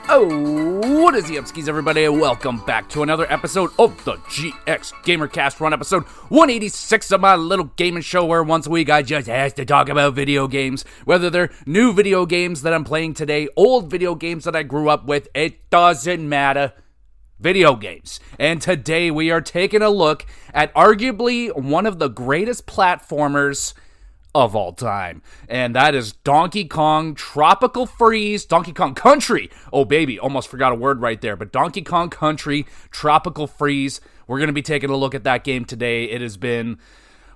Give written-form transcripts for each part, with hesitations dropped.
Oh, what is the upskis, everybody? Welcome back to another episode of the GXGamercast, run episode 186 of my little gaming show where once a week I just ask to talk about video games. Whether they're new video games that I'm playing today, old video games that I grew up with, it doesn't matter. Video games. And today we are taking a look at arguably one of the greatest platformers of all time, and that is Donkey Kong Tropical Freeze, Donkey Kong Country. Oh baby, almost forgot a word right there, but Donkey Kong Country Tropical Freeze. We're going to be taking a look at that game today. It has been,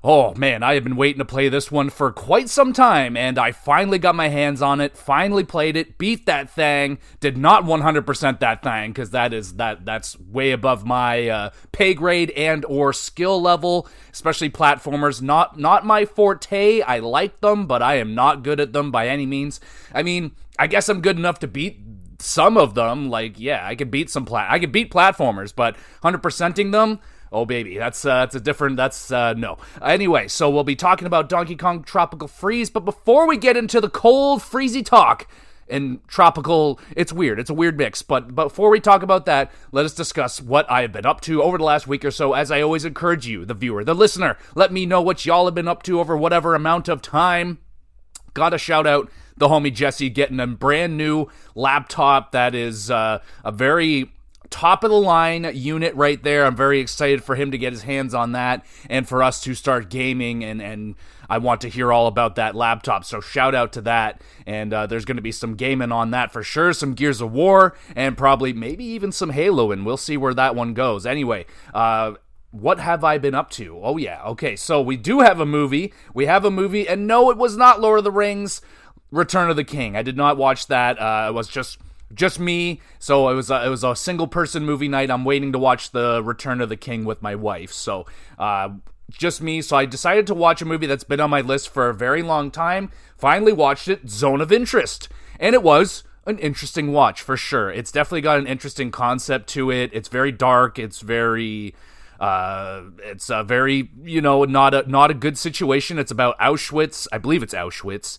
oh man, I have been waiting to play this one for quite some time, and I finally got my hands on it, finally played it, beat that thing, did not 100% that thing, because that's way above my pay grade and or skill level, especially platformers, not my forte. I like them, but I am not good at them by any means. I mean, I guess I'm good enough to beat some of them, like, yeah, I could beat platformers, but 100%ing them, oh baby, that's no. Anyway, so we'll be talking about Donkey Kong Tropical Freeze, but before we get into the cold, freezy talk, and tropical, it's weird, it's a weird mix, but before we talk about that, let us discuss what I have been up to over the last week or so. As I always encourage you, the viewer, the listener, let me know what y'all have been up to over whatever amount of time. Gotta shout out the homie Jesse getting a brand new laptop that is a very top of the line unit right there. I'm very excited for him to get his hands on that and for us to start gaming, and I want to hear all about that laptop, so shout out to that. And there's going to be some gaming on that for sure, some Gears of War, and probably maybe even some Halo, and we'll see where that one goes. Anyway, what have I been up to? Oh yeah, okay, so we do have a movie. We have a movie, and no, it was not Lord of the Rings, Return of the King. I did not watch that. It was just me, so it was a single person movie night. I'm waiting to watch the Return of the King with my wife, so just me. So I decided to watch a movie that's been on my list for a very long time. Finally watched it, Zone of Interest, and it was an interesting watch for sure. It's definitely got an interesting concept to it. It's very dark. It's very very, not a good situation. It's about Auschwitz. I believe it's Auschwitz,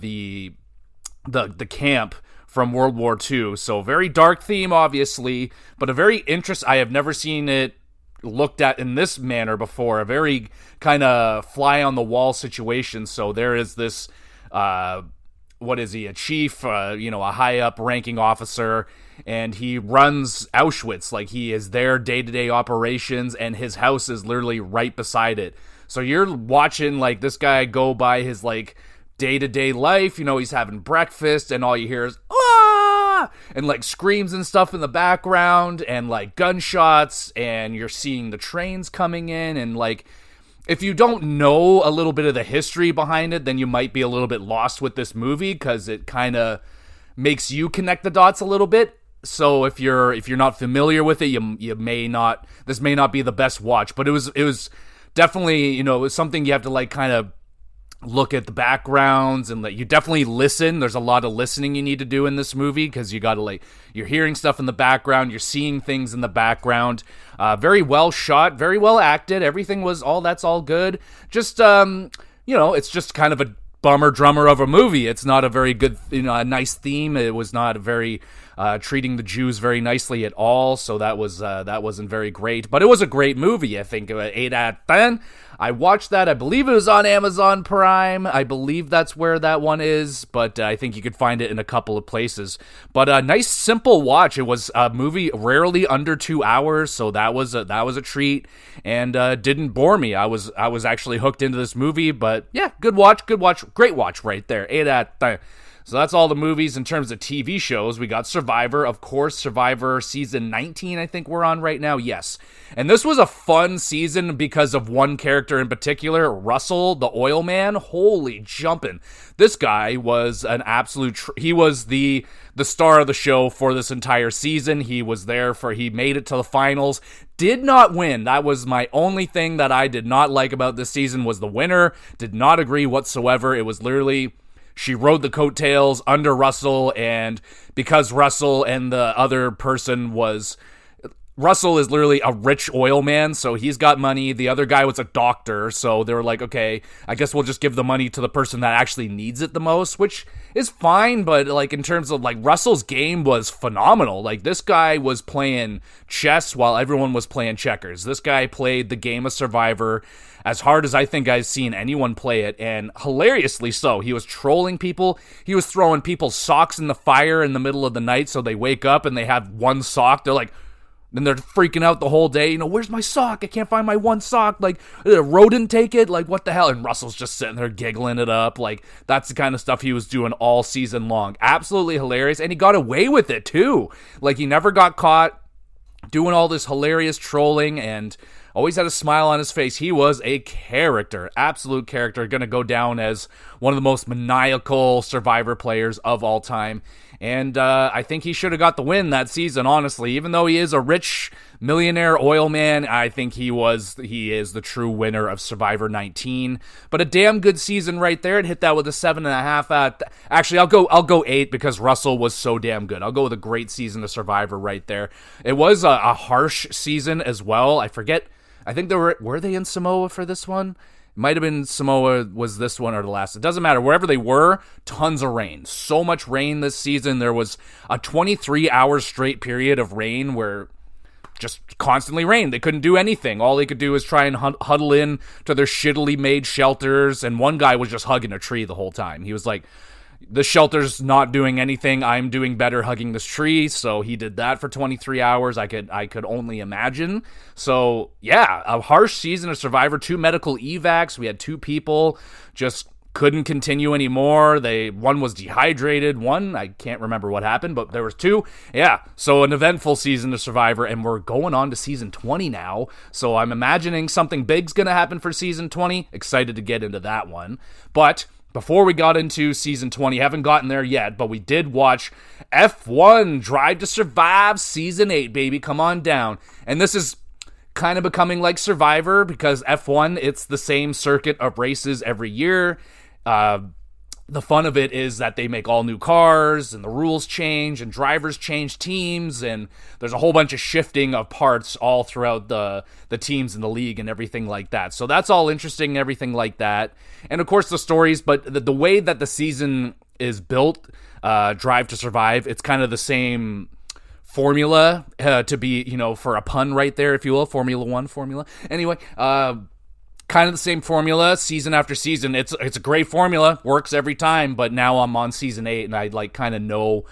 the camp from World War II. So very dark theme, obviously, but a very I have never seen it looked at in this manner before. A very kind of fly on the wall situation. So there is this, what is he? A chief, a high up ranking officer, and he runs Auschwitz. Like, he is there day-to-day operations, and his house is literally right beside it. So you're watching, like, this guy go by his, like, day-to-day life. He's having breakfast, and all you hear is, ah! And, like, screams and stuff in the background, and, like, gunshots, and you're seeing the trains coming in, and, like, if you don't know a little bit of the history behind it, then you might be a little bit lost with this movie, because it kind of makes you connect the dots a little bit. So if you're not familiar with it, you may not. This may not be the best watch, but it was definitely, it was something you have to, like, kind of look at the backgrounds, and you definitely listen. There's a lot of listening you need to do in this movie, because you gotta, you're hearing stuff in the background, you're seeing things in the background. Very well shot, very well acted. Everything was that's all good. Just it's just kind of a bummer drummer of a movie. It's not a very good, a nice theme. It was not a very treating the Jews very nicely at all. So that wasn't very great. But it was a great movie. I think 8 out of 10. I watched that. I believe it was on Amazon Prime. I believe that's where that one is. But I think you could find it in a couple of places. But a nice simple watch. It was a movie rarely under 2 hours. So that was a treat, and didn't bore me. I was actually hooked into this movie. But yeah, good watch, great watch right there. 8 out of 10. So that's all the movies. In terms of TV shows, we got Survivor, of course. Survivor season 19, I think we're on right now. Yes. And this was a fun season because of one character in particular, Russell, the oil man. Holy jumping. This guy was an absolute... he was the star of the show for this entire season. He was there he made it to the finals. Did not win. That was my only thing that I did not like about this season, was the winner. Did not agree whatsoever. It was literally... she rode the coattails under Russell, and because Russell and the other person was Russell is literally a rich oil man, so he's got money. The other guy was a doctor, so they were like, okay, I guess we'll just give the money to the person that actually needs it the most, which is fine, but like in terms of like Russell's game was phenomenal. Like this guy was playing chess while everyone was playing checkers. This guy played the game of Survivor as hard as I think I've seen anyone play it, and hilariously so. He was trolling people. He was throwing people's socks in the fire in the middle of the night so they wake up and they have one sock. They're like, then they're freaking out the whole day. Where's my sock? I can't find my one sock. Like, did a rodent take it? Like, what the hell? And Russell's just sitting there giggling it up. Like, that's the kind of stuff he was doing all season long. Absolutely hilarious. And he got away with it, too. Like, he never got caught doing all this hilarious trolling and always had a smile on his face. He was a character, absolute character, going to go down as one of the most maniacal Survivor players of all time. And I think he should have got the win that season, honestly. Even though he is a rich millionaire oil man, I think he is the true winner of Survivor 19. But a damn good season right there. It hit that with a 7.5. Actually, I'll go 8 because Russell was so damn good. I'll go with a great season of Survivor right there. It was a harsh season as well. I forget. I think were they in Samoa for this one? Might have been Samoa was this one or the last. It doesn't matter. Wherever they were, tons of rain. So much rain this season. There was a 23-hour straight period of rain where just constantly rained. They couldn't do anything. All they could do is try and huddle in to their shittily made shelters. And one guy was just hugging a tree the whole time. He was like, the shelter's not doing anything. I'm doing better hugging this tree. So he did that for 23 hours. I could only imagine. So yeah, a harsh season of Survivor. 2 medical evacs. We had 2 people just couldn't continue anymore. One was dehydrated. One, I can't remember what happened, but there was 2. Yeah, so an eventful season of Survivor, and we're going on to season 20 now. So I'm imagining something big's going to happen for season 20. Excited to get into that one. But before we got into season 20, haven't gotten there yet, but we did watch F1 Drive to Survive season 8, baby. Come on down. And this is kind of becoming like Survivor because F1, it's the same circuit of races every year. The fun of it is that they make all new cars and the rules change and drivers change teams and there's a whole bunch of shifting of parts all throughout the teams in the league and everything like that. So that's all interesting and everything like that. And of course the stories, but the way that the season is built, Drive to Survive, it's kind of the same formula to be, for a pun right there, if you will, Formula One formula. Anyway, kind of the same formula season after season. It's a great formula, works every time, but now I'm on season 8 and I kind of know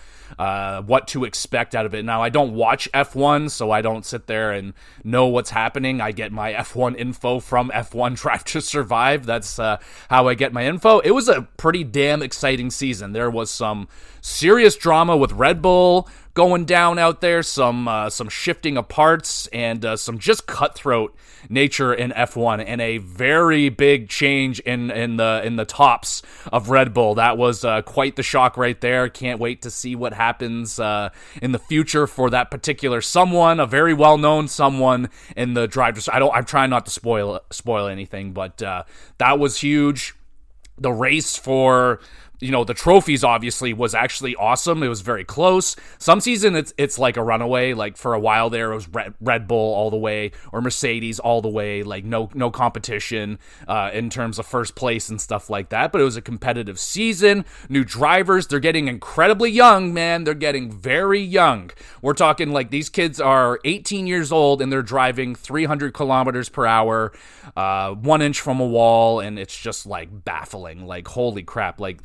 what to expect out of it. Now I don't watch F1, so I don't sit there and know what's happening. I get my F1 info from F1 Drive to Survive. That's how I get my info. It was a pretty damn exciting season. There was some serious drama with Red Bull going down out there, some shifting of parts, and some just cutthroat nature in F1, and a very big change in the tops of Red Bull. That was quite the shock right there. Can't wait to see what happens in the future for that particular someone, a very well-known someone in the Drive to. I'm trying not to spoil anything, but that was huge. The race for the trophies obviously was actually awesome. It was very close. Some season it's like a runaway. Like for a while there, it was Red Bull all the way or Mercedes all the way. Like no competition in terms of first place and stuff like that. But it was a competitive season. New drivers, they're getting incredibly young, man. They're getting very young. We're talking like these kids are 18 years old and they're driving 300 kilometers per hour, 1 inch from a wall, and it's just like baffling. Like holy crap, like.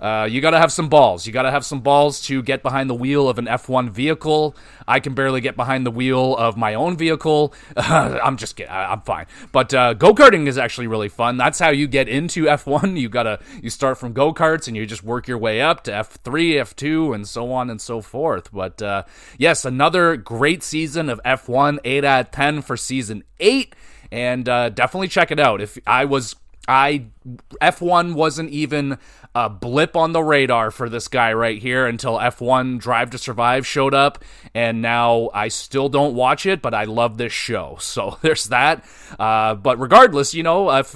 You gotta have some balls. You gotta have some balls to get behind the wheel of an F1 vehicle. I can barely get behind the wheel of my own vehicle. I'm just kidding. I'm fine. But go-karting is actually really fun. That's how you get into F1. You start from go-karts and you just work your way up to F3, F2, and so on and so forth. But yes, another great season of F1. 8 out of 10 for season 8. And definitely check it out. F1 wasn't even a blip on the radar for this guy right here until F1 Drive to Survive showed up, and now I still don't watch it, but I love this show. So there's that. But regardless, if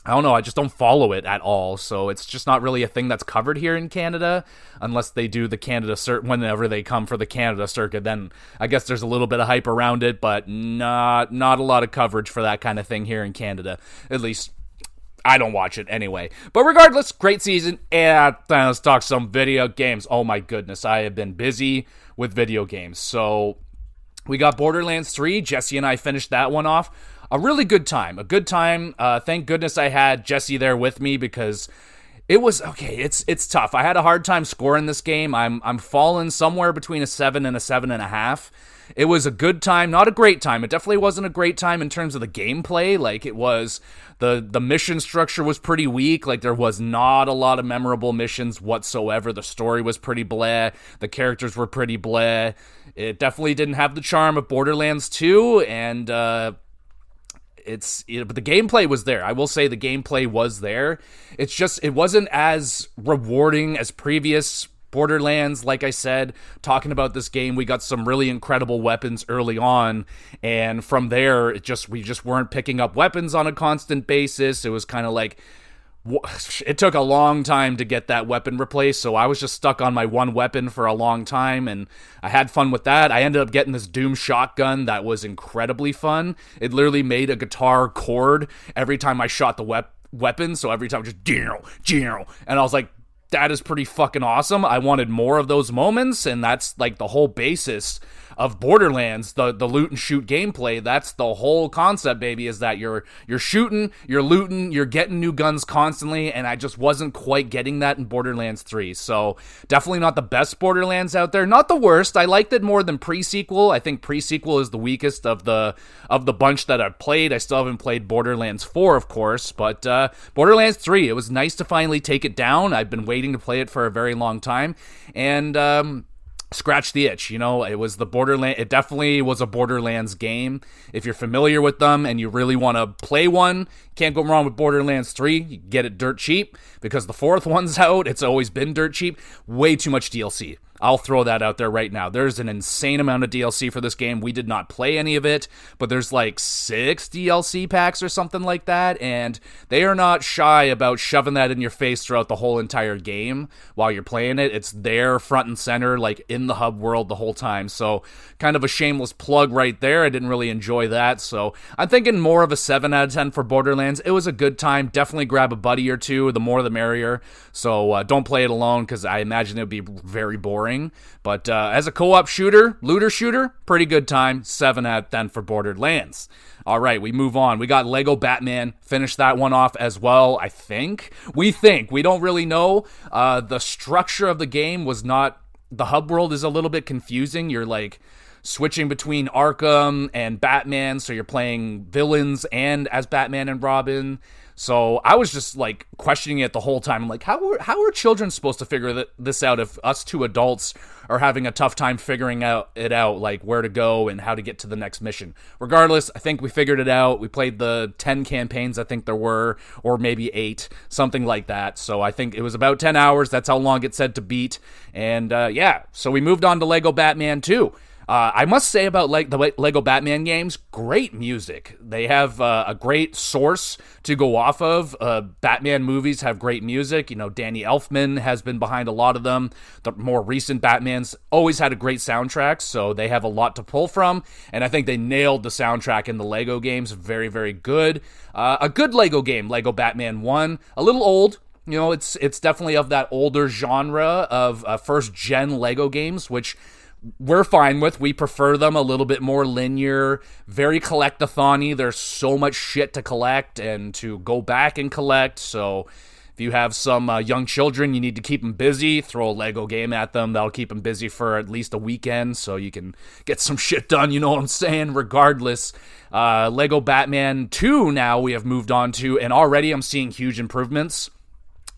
I don't know, I just don't follow it at all, so it's just not really a thing that's covered here in Canada, unless they do the Canada circuit, whenever they come for the Canada circuit, then I guess there's a little bit of hype around it, but not a lot of coverage for that kind of thing here in Canada, at least I don't watch it anyway. But regardless, great season, and let's talk some video games. Oh my goodness, I have been busy with video games, so we got Borderlands 3, Jesse and I finished that one off. A really good time. Thank goodness I had Jesse there with me because it was okay. It's tough. I had a hard time scoring this game. I'm falling somewhere between a 7 and a 7.5. It was a good time, not a great time. It definitely wasn't a great time in terms of the gameplay. Like it was the mission structure was pretty weak. Like there was not a lot of memorable missions whatsoever. The story was pretty bleh. The characters were pretty bleh. It definitely didn't have the charm of Borderlands 2, and but the gameplay was there. I will say the gameplay was there. It's just, it wasn't as rewarding as previous Borderlands. Like I said, talking about this game, we got some really incredible weapons early on, and from there, we just weren't picking up weapons on a constant basis. It was kind of like, it took a long time to get that weapon replaced, so I was just stuck on my one weapon for a long time, and I had fun with that. I ended up getting this Doom shotgun that was incredibly fun. It literally made a guitar chord every time I shot the weapon, so every time just and I was like, that is pretty fucking awesome. I wanted more of those moments, and that's like the whole basis of Borderlands, the loot and shoot gameplay. That's the whole concept, baby, is that you're shooting, you're looting, you're getting new guns constantly, and I just wasn't quite getting that in Borderlands 3. So definitely not the best Borderlands out there, not the worst. I liked it more than pre-sequel. I think pre-sequel is the weakest of the bunch that I've played. I still haven't played Borderlands 4, of course, but Borderlands 3, it was nice to finally take it down. I've been waiting to play it for a very long time, and scratch the itch. It definitely was a Borderlands game. If you're familiar with them and you really want to play one, can't go wrong with Borderlands 3. You get it dirt cheap because the fourth one's out. It's always been dirt cheap. Way too much DLC. I'll throw that out there right now. There's an insane amount of DLC for this game. We did not play any of it, but there's like 6 DLC packs or something like that, and they are not shy about shoving that in your face throughout the whole entire game while you're playing it. It's there front and center, like in the hub world the whole time, so kind of a shameless plug right there. I didn't really enjoy that, so I'm thinking more of a 7 out of 10 for Borderlands. It was a good time. Definitely grab a buddy or two. The more the merrier, so don't play it alone because I imagine it would be very boring. But as a co-op looter shooter, pretty good time. 7 out of 10 for Borderlands. All right, we move on. We got Lego Batman. Finished that one off as well, I think. We don't really know. The structure of the game was not... The hub world is a little bit confusing. You're like switching between Arkham and Batman, so you're playing villains and as Batman and Robin. So I was just like questioning it the whole time. I'm like, how are children supposed to figure this out if us two adults are having a tough time figuring it out, like where to go and how to get to the next mission? Regardless, I think we figured it out. We played the 10 campaigns, I think there were, or maybe 8, something like that. So I think it was about 10 hours. That's how long it said to beat. And so we moved on to Lego Batman 2. I must say about the Lego Batman games, great music. They have a great source to go off of. Batman movies have great music. Danny Elfman has been behind a lot of them. The more recent Batmans always had a great soundtrack, so they have a lot to pull from. And I think they nailed the soundtrack in the Lego games. Very, very good. A good Lego game, Lego Batman 1. A little old. It's definitely of that older genre of first-gen Lego games, which... we're fine with. We prefer them a little bit more linear, very collect-a-thon-y. There's so much shit to collect and to go back and collect. So if you have some young children, you need to keep them busy. Throw a Lego game at them. That'll keep them busy for at least a weekend so you can get some shit done. You know what I'm saying? Regardless, Lego Batman 2 now we have moved on to, and already I'm seeing huge improvements.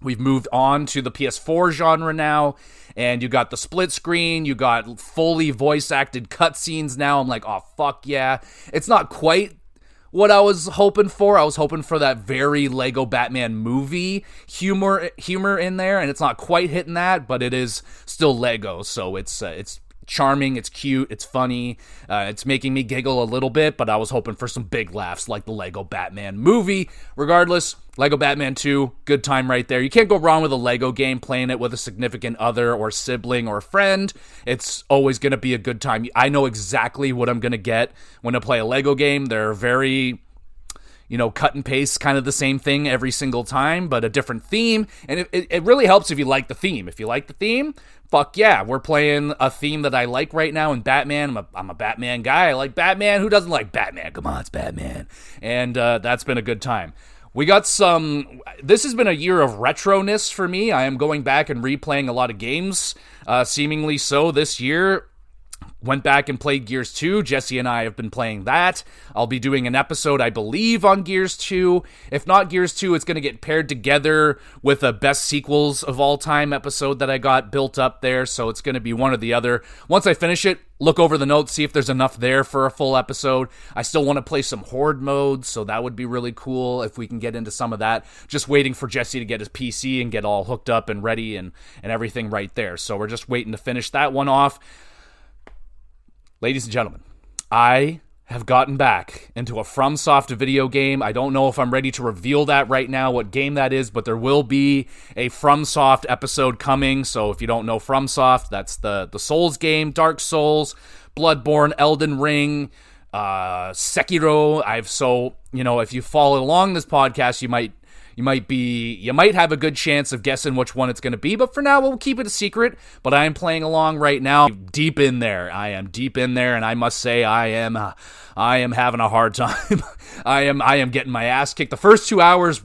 We've moved on to the PS4 genre now, and you got the split screen, you got fully voice-acted cutscenes now. I'm like, oh, fuck yeah. It's not quite what I was hoping for. I was hoping for that very Lego Batman movie humor in there, and it's not quite hitting that, but it is still Lego, so it's charming, it's cute, it's funny, it's making me giggle a little bit, but I was hoping for some big laughs like the Lego Batman movie. Regardless, Lego Batman 2, good time right there. You can't go wrong with a Lego game, playing it with a significant other or sibling or friend. It's always going to be a good time. I know exactly what I'm going to get when I play a Lego game. They're very, cut and paste, kind of the same thing every single time, but a different theme. And it really helps if you like the theme. If you like the theme, fuck yeah, we're playing a theme that I like right now in Batman. I'm a Batman guy. I like Batman. Who doesn't like Batman? Come on, it's Batman. And that's been a good time. We got this has been a year of retroness for me. I am going back and replaying a lot of games, seemingly so this year. Went back and played Gears 2. Jesse and I have been playing that. I'll be doing an episode, I believe, on Gears 2. If not Gears 2, it's going to get paired together with a best sequels of all time episode that I got built up there, so it's going to be one or the other. Once I finish it, look over the notes, see if there's enough there for a full episode. I still want to play some Horde mode, so that would be really cool if we can get into some of that. Just waiting for Jesse to get his PC and get all hooked up and ready and everything right there. So we're just waiting to finish that one off. Ladies and gentlemen, I have gotten back into a FromSoft video game. I don't know if I'm ready to reveal that right now, what game that is, but there will be a FromSoft episode coming. So if you don't know FromSoft, that's the Souls game, Dark Souls, Bloodborne, Elden Ring, Sekiro. If you follow along this podcast, you might have a good chance of guessing which one it's going to be, but for now, we'll keep it a secret. But I am playing along right now, deep in there. I am deep in there, and I must say, I am having a hard time. I am getting my ass kicked. The first 2 hours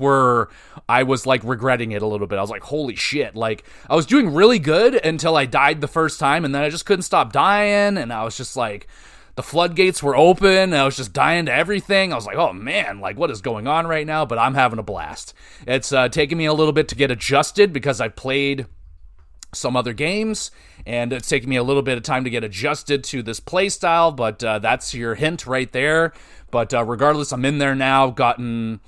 I was like regretting it a little bit. I was like, holy shit. Like, I was doing really good until I died the first time, and then I just couldn't stop dying, and I was just like, the floodgates were open, and I was just dying to everything. I was like, oh man, like what is going on right now? But I'm having a blast. It's taken me a little bit to get adjusted because I played some other games, and it's taken me a little bit of time to get adjusted to this play style, but that's your hint right there. But regardless, I'm in there now, gotten,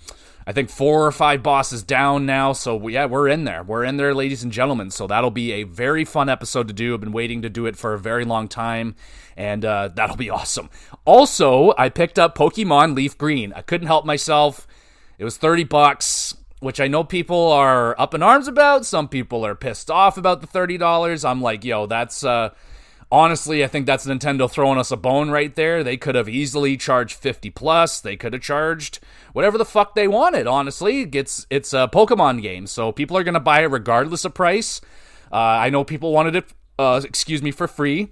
I think, 4 or 5 bosses down now, so yeah, we're in there. We're in there, ladies and gentlemen, so that'll be a very fun episode to do. I've been waiting to do it for a very long time, and that'll be awesome. Also, I picked up Pokemon Leaf Green. I couldn't help myself. It was $30, which I know people are up in arms about. Some people are pissed off about the $30. I'm like, yo, that's... honestly, I think that's Nintendo throwing us a bone right there. They could have easily charged 50 plus. They could have charged whatever the fuck they wanted, honestly. It's a Pokemon game, so people are going to buy it regardless of price. I know people wanted it, for free.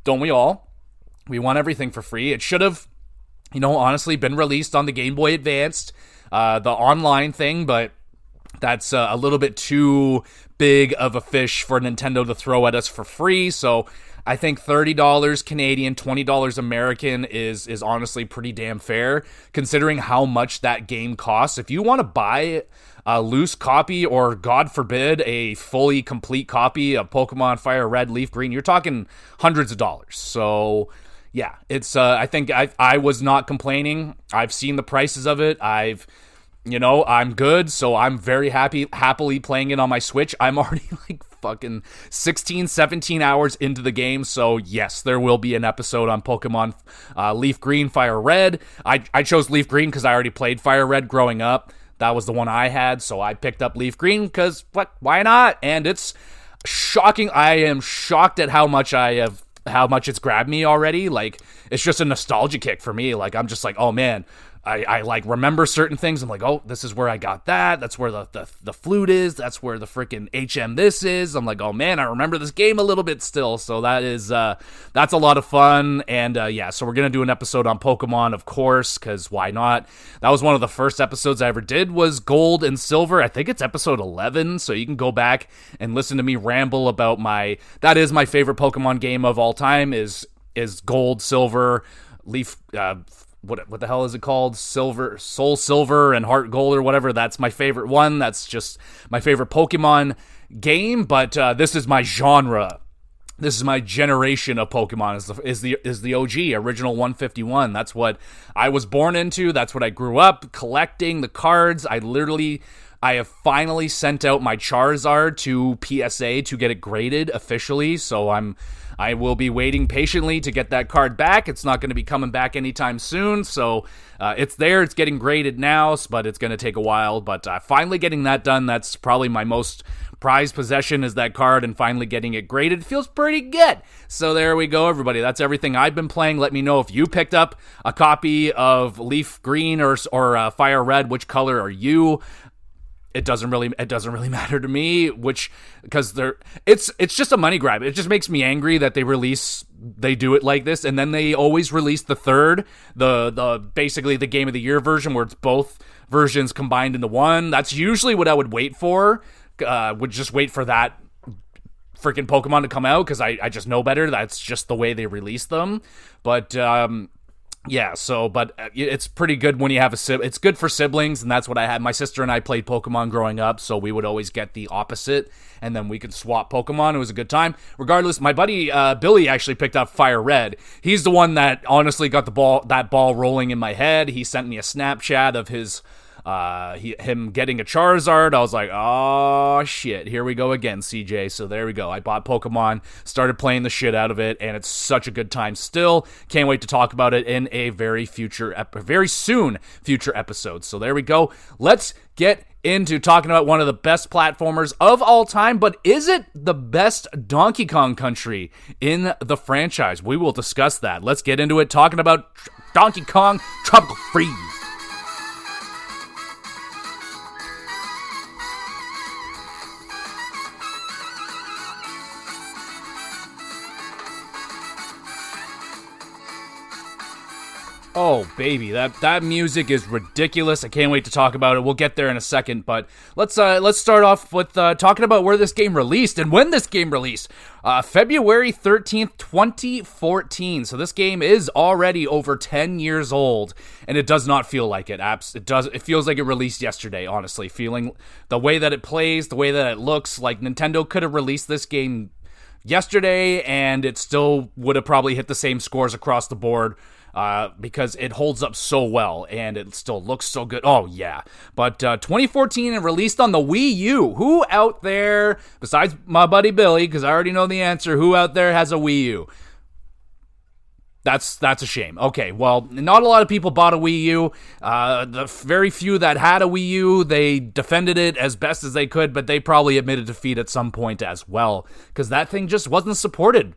Don't we all? We want everything for free. It should have, honestly been released on the Game Boy Advanced, the online thing, but that's a little bit too big of a fish for Nintendo to throw at us for free, so I think $30 Canadian, $20 American is honestly pretty damn fair, considering how much that game costs. If you want to buy a loose copy, or God forbid, a fully complete copy of Pokemon Fire Red, Leaf Green, you're talking hundreds of dollars. So yeah, it's I think I was not complaining. I've seen the prices of it. I'm good, so I'm very happily playing it on my Switch. I'm already like fucking 16, 17 hours into the game, so yes, there will be an episode on Pokemon Leaf Green, Fire Red. I chose Leaf Green because I already played Fire Red growing up. That was the one I had, so I picked up Leaf Green because, why not? And it's shocking. I am shocked at how much it's grabbed me already. Like, it's just a nostalgia kick for me. Like, I'm just like, oh man, I like remember certain things. I'm like, oh, this is where I got that. That's where the flute is. That's where the freaking HM this is. I'm like, oh man, I remember this game a little bit still. So that is that's a lot of fun. And yeah, so we're gonna do an episode on Pokemon, of course, because why not? That was one of the first episodes I ever did, was Gold and Silver. I think it's episode 11. So you can go back and listen to me ramble about that is my favorite Pokemon game of all time. Is Gold, Silver, Leaf. What the hell is it called? Soul Silver and Heart Gold or whatever. That's my favorite one. That's just my favorite Pokemon game. But this is my genre. This is my generation of Pokemon. Is the OG original 151. That's what I was born into. That's what I grew up collecting. The cards. I have finally sent out my Charizard to PSA to get it graded officially. So I'm I will be waiting patiently to get that card back. It's not going to be coming back anytime soon, so it's there. It's getting graded now, but it's going to take a while. But finally getting that done, that's probably my most prized possession, is that card, and finally getting it graded feels pretty good. So there we go, everybody. That's everything I've been playing. Let me know if you picked up a copy of Leaf Green or Fire Red. Which color are you? It doesn't really matter to me, because it's just a money grab. It just makes me angry that they do it like this, and then they always release the third, the basically the Game of the Year version, where it's both versions combined into one. That's usually what I would wait for. Would just wait for that freaking Pokemon to come out, because I just know better. That's just the way they release them. But yeah, but it's pretty good when you have it's good for siblings, and that's what I had. My sister and I played Pokemon growing up, so we would always get the opposite, and then we could swap Pokemon. It was a good time. Regardless, my buddy Billy actually picked up Fire Red. He's the one that honestly got that ball rolling in my head. He sent me a Snapchat of him getting a Charizard. I was like, oh shit, here we go again, CJ. So there we go. I bought Pokemon, started playing the shit out of it, and it's such a good time still. Can't wait to talk about it in a very soon future episode. So there we go. Let's get into talking about one of the best platformers of all time, but is it the best Donkey Kong Country in the franchise? We will discuss that. Let's get into it, talking about Donkey Kong Tropical Freeze. Oh, baby, that music is ridiculous. I can't wait to talk about it. We'll get there in a second, but let's start off with talking about where this game released and when this game released. February 13th, 2014. So this game is already over 10 years old, and it does not feel like it. It feels like it released yesterday, honestly. Feeling the way that it plays, the way that it looks, like Nintendo could have released this game yesterday, and it still would have probably hit the same scores across the board. Because it holds up so well, and it still looks so good. Oh, yeah. But 2014, and released on the Wii U. Who out there, besides my buddy Billy, because I already know the answer, who out there has a Wii U? That's a shame. Okay, well, not a lot of people bought a Wii U. The very few that had a Wii U, they defended it as best as they could, but they probably admitted defeat at some point as well, because that thing just wasn't supported.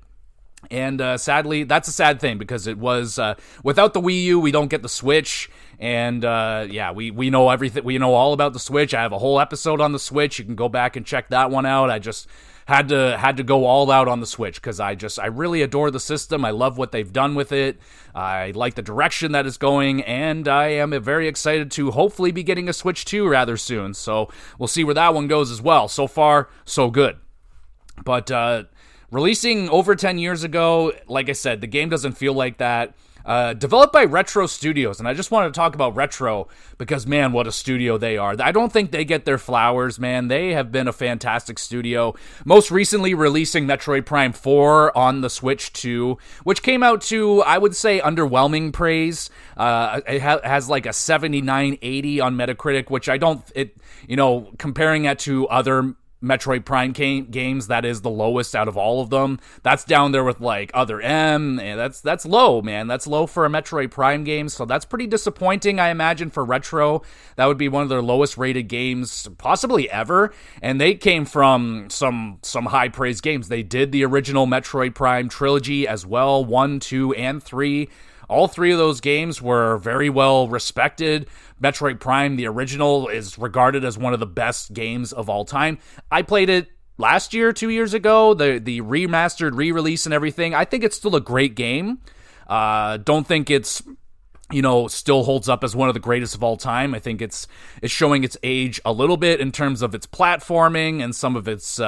And sadly, that's a sad thing, because it was without the Wii U, we don't get the Switch. And yeah, we know everything. We know all about the Switch. I have a whole episode on the Switch. You can go back and check that one out. I just had to go all out on the Switch, because I really adore the system. I love what they've done with it. I like the direction that it's going, and I am very excited to hopefully be getting a Switch 2 rather soon. So we'll see where that one goes as well. So far, so good. But releasing over 10 years ago, like I said, the game doesn't feel like that. Developed by Retro Studios, and I just wanted to talk about Retro because, man, what a studio they are. I don't think they get their flowers, man. They have been a fantastic studio. Most recently releasing Metroid Prime 4 on the Switch 2, which came out to, I would say, underwhelming praise. It has like a 79-80 on Metacritic, which comparing it to other Metroid Prime games, that is the lowest out of all of them. That's down there with like Other M, and that's low, man. That's low for a Metroid Prime game, so that's pretty disappointing, I imagine, for Retro. That would be one of their lowest rated games possibly ever, and they came from some high praise games. They did the original Metroid Prime trilogy as well, 1, 2, and 3. All three of those games were very well respected. Metroid Prime, the original, is regarded as one of the best games of all time. I played it last year, 2 years ago, the remastered re-release and everything. I think it's still a great game. Don't think it's still holds up as one of the greatest of all time. I think it's showing its age a little bit in terms of its platforming and some of its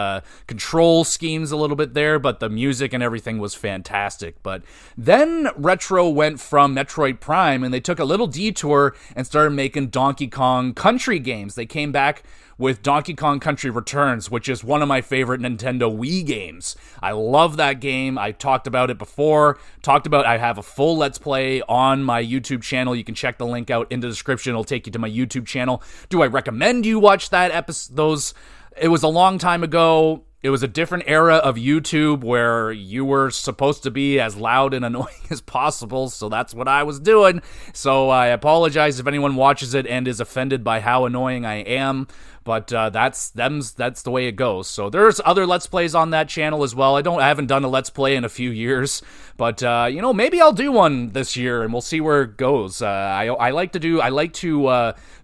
control schemes a little bit there, but the music and everything was fantastic. But then Retro went from Metroid Prime, and they took a little detour and started making Donkey Kong Country games. They came back with Donkey Kong Country Returns, which is one of my favorite Nintendo Wii games. I love that game. I talked about it before. I have a full Let's Play on my YouTube channel. You can check the link out in the description. It'll take you to my YouTube channel. Do I recommend you watch that episode? It was a long time ago. It was a different era of YouTube where you were supposed to be as loud and annoying as possible, so that's what I was doing. So I apologize if anyone watches it and is offended by how annoying I am, but that's the way it goes. So there's other Let's Plays on that channel as well. I haven't done a Let's Play in a few years, but maybe I'll do one this year and we'll see where it goes. I like to do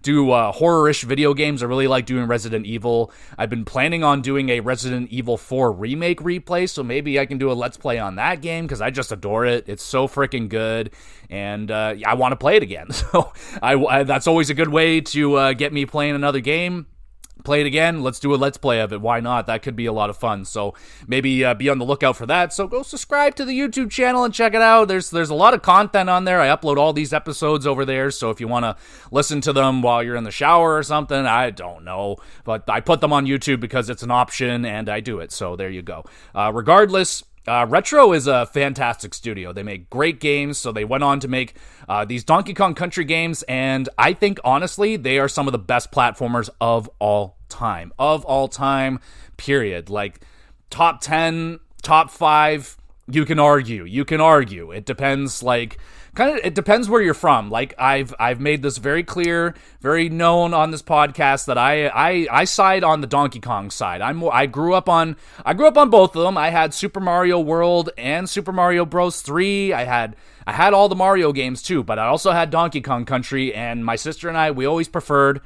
horror-ish video games. I really like doing Resident Evil. I've been planning on doing a Resident Evil 4 remake replay, so maybe I can do a Let's Play on that game because I just adore it. It's so freaking good, and I want to play it again. So that's always a good way to get me playing another game. Play it again, let's do a Let's Play of it. Why not? That could be a lot of fun. So maybe be on the lookout for that. So go subscribe to the YouTube channel and check it out. There's a lot of content on there. I upload all these episodes over there. So if you want to listen to them while you're in the shower or something, I don't know. But I put them on YouTube because it's an option and I do it. So there you go. Regardless, Retro is a fantastic studio. They make great games, so they went on to make these Donkey Kong Country games, and I think, honestly, they are some of the best platformers of all time. Of all time, period. Like, top 10, top 5, you can argue. It depends, it depends where you're from. Like, I've made this very clear, very known on this podcast that I side on the Donkey Kong side. I grew up on both of them. I had Super Mario World and Super Mario Bros. 3. I had all the Mario games too, but I also had Donkey Kong Country, and my sister and I, we always preferred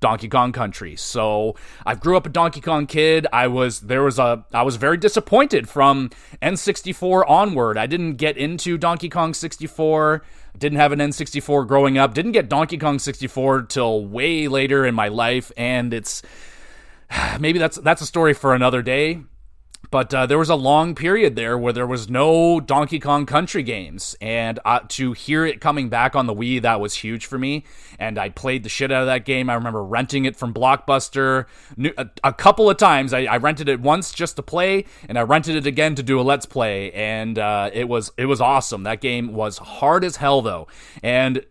Donkey Kong Country. So I grew up a Donkey Kong kid. I was very disappointed from N64 onward. I didn't get into Donkey Kong 64. Didn't have an N64 growing up. Didn't get Donkey Kong 64 till way later in my life, and it's maybe that's a story for another day. But there was a long period there where there was no Donkey Kong Country games, and to hear it coming back on the Wii, that was huge for me, and I played the shit out of that game. I remember renting it from Blockbuster a couple of times. I rented it once just to play, and I rented it again to do a Let's Play, and it was awesome. That game was hard as hell, though, and